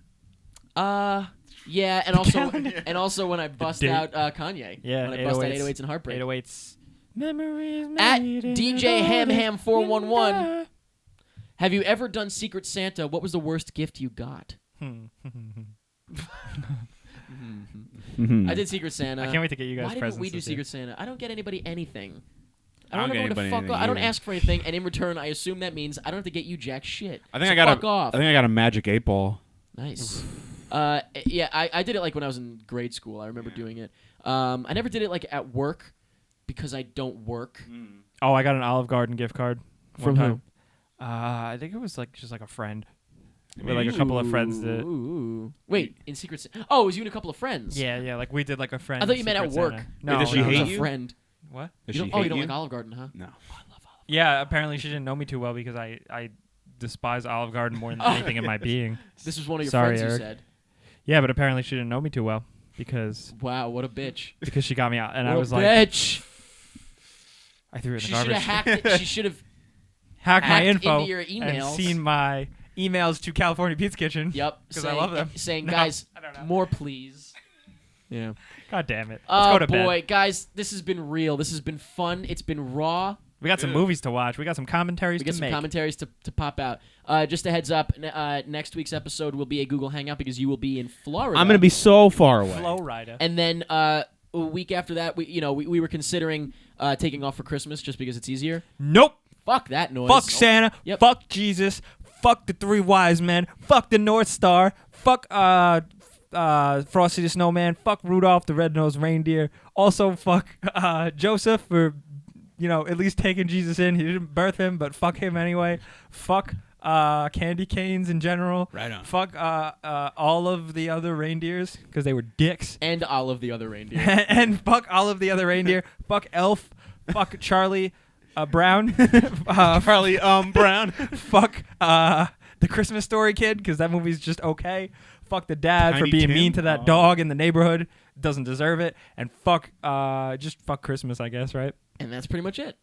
Speaker 1: Yeah, and also when I bust
Speaker 2: date.
Speaker 1: out Kanye.
Speaker 2: Yeah,
Speaker 1: when I bust out 808s and Heartbreak.
Speaker 2: 808s. Memories
Speaker 1: At
Speaker 2: made in
Speaker 1: DJ
Speaker 2: the
Speaker 1: Ham 411.
Speaker 2: winter.
Speaker 1: Have you ever done Secret Santa? What was the worst gift you got? I did Secret Santa.
Speaker 2: I can't wait to get you guys
Speaker 1: Why
Speaker 2: presents.
Speaker 1: didn't we do
Speaker 2: this year.
Speaker 1: Secret Santa? I don't get anybody anything.
Speaker 3: I don't
Speaker 1: know
Speaker 3: get
Speaker 1: when to
Speaker 3: anybody
Speaker 1: fuck
Speaker 3: anything
Speaker 1: off. I don't
Speaker 3: either.
Speaker 1: ask for anything, and in return, I assume that means I don't have to get you jack shit.
Speaker 3: I think
Speaker 1: So
Speaker 3: I got
Speaker 1: fuck off.
Speaker 3: I think I got a Magic 8-Ball.
Speaker 1: Nice. Yeah, I did it like when I was in grade school. I remember doing it. I never did it like at work because I don't work.
Speaker 2: Oh, I got an Olive Garden gift card.
Speaker 1: From
Speaker 2: one time. I think it was like just like a friend. With like a couple of friends that.
Speaker 1: Ooh. Wait, in Secret Santa. Oh, it was you and a couple of friends.
Speaker 2: Yeah, like we did like a friend.
Speaker 1: I thought you meant at
Speaker 2: Secret
Speaker 1: work.
Speaker 2: Santa.
Speaker 3: Wait,
Speaker 2: No,
Speaker 3: does she
Speaker 2: no,
Speaker 3: hate
Speaker 2: no.
Speaker 1: a
Speaker 3: you?
Speaker 1: friend.
Speaker 2: What?
Speaker 3: Does
Speaker 1: You
Speaker 3: she
Speaker 1: don't,
Speaker 3: hate
Speaker 1: you don't
Speaker 3: you?
Speaker 1: like Olive Garden, huh?
Speaker 3: No.
Speaker 2: Yeah, apparently she didn't know me too well because I despise Olive Garden more than anything in my being.
Speaker 1: This was one of your
Speaker 2: Sorry,
Speaker 1: friends
Speaker 2: Eric.
Speaker 1: who said.
Speaker 2: Yeah, but apparently she didn't know me too well because
Speaker 1: Wow, what a bitch.
Speaker 2: she got me out, and
Speaker 1: What
Speaker 2: I was
Speaker 1: a
Speaker 2: like,
Speaker 1: bitch.
Speaker 2: I threw it in
Speaker 1: She
Speaker 2: the
Speaker 1: should
Speaker 2: garbage.
Speaker 1: have hacked it. She should have.
Speaker 2: Hacked my
Speaker 1: hacked
Speaker 2: info
Speaker 1: into your
Speaker 2: and
Speaker 1: emails.
Speaker 2: seen my emails to California Pizza Kitchen.
Speaker 1: Yep.
Speaker 2: 'Cause I love them.
Speaker 1: Saying,
Speaker 2: No,
Speaker 1: guys,
Speaker 2: I don't know.
Speaker 1: more please. Yeah.
Speaker 2: God damn it. Let's
Speaker 1: Oh
Speaker 2: go to
Speaker 1: boy,
Speaker 2: bed.
Speaker 1: guys, this has been real. This has been fun. It's been raw.
Speaker 2: We got some movies to watch. We got some commentaries
Speaker 1: We
Speaker 2: to
Speaker 1: get some
Speaker 2: make.
Speaker 1: commentaries to pop out. Just a heads up, next week's episode will be a Google Hangout because you will be in Florida.
Speaker 3: I'm gonna be so far away.
Speaker 2: Flow Rider.
Speaker 1: And then a week after that, we were considering taking off for Christmas just because it's easier.
Speaker 2: Nope.
Speaker 1: Fuck that noise.
Speaker 2: Fuck Santa.
Speaker 1: Yep.
Speaker 2: Fuck Jesus. Fuck the three wise men. Fuck the North Star. Fuck Frosty the Snowman. Fuck Rudolph the Red-Nosed Reindeer. Also fuck Joseph for at least taking Jesus in. He didn't birth him, but fuck him anyway. Fuck candy canes in general.
Speaker 3: Right on.
Speaker 2: Fuck all of the other reindeers because they were dicks.
Speaker 1: And all of the other reindeer.
Speaker 2: And fuck all of the other reindeer. Fuck Elf. Fuck Charlie Brown.
Speaker 3: Charlie Brown.
Speaker 2: Fuck the Christmas Story kid because that movie's just okay. Fuck the dad for
Speaker 3: Tiny
Speaker 2: being
Speaker 3: Tim?
Speaker 2: mean to that dog in the neighborhood. Doesn't deserve it. And fuck Christmas, I guess, right?
Speaker 1: And that's pretty much it.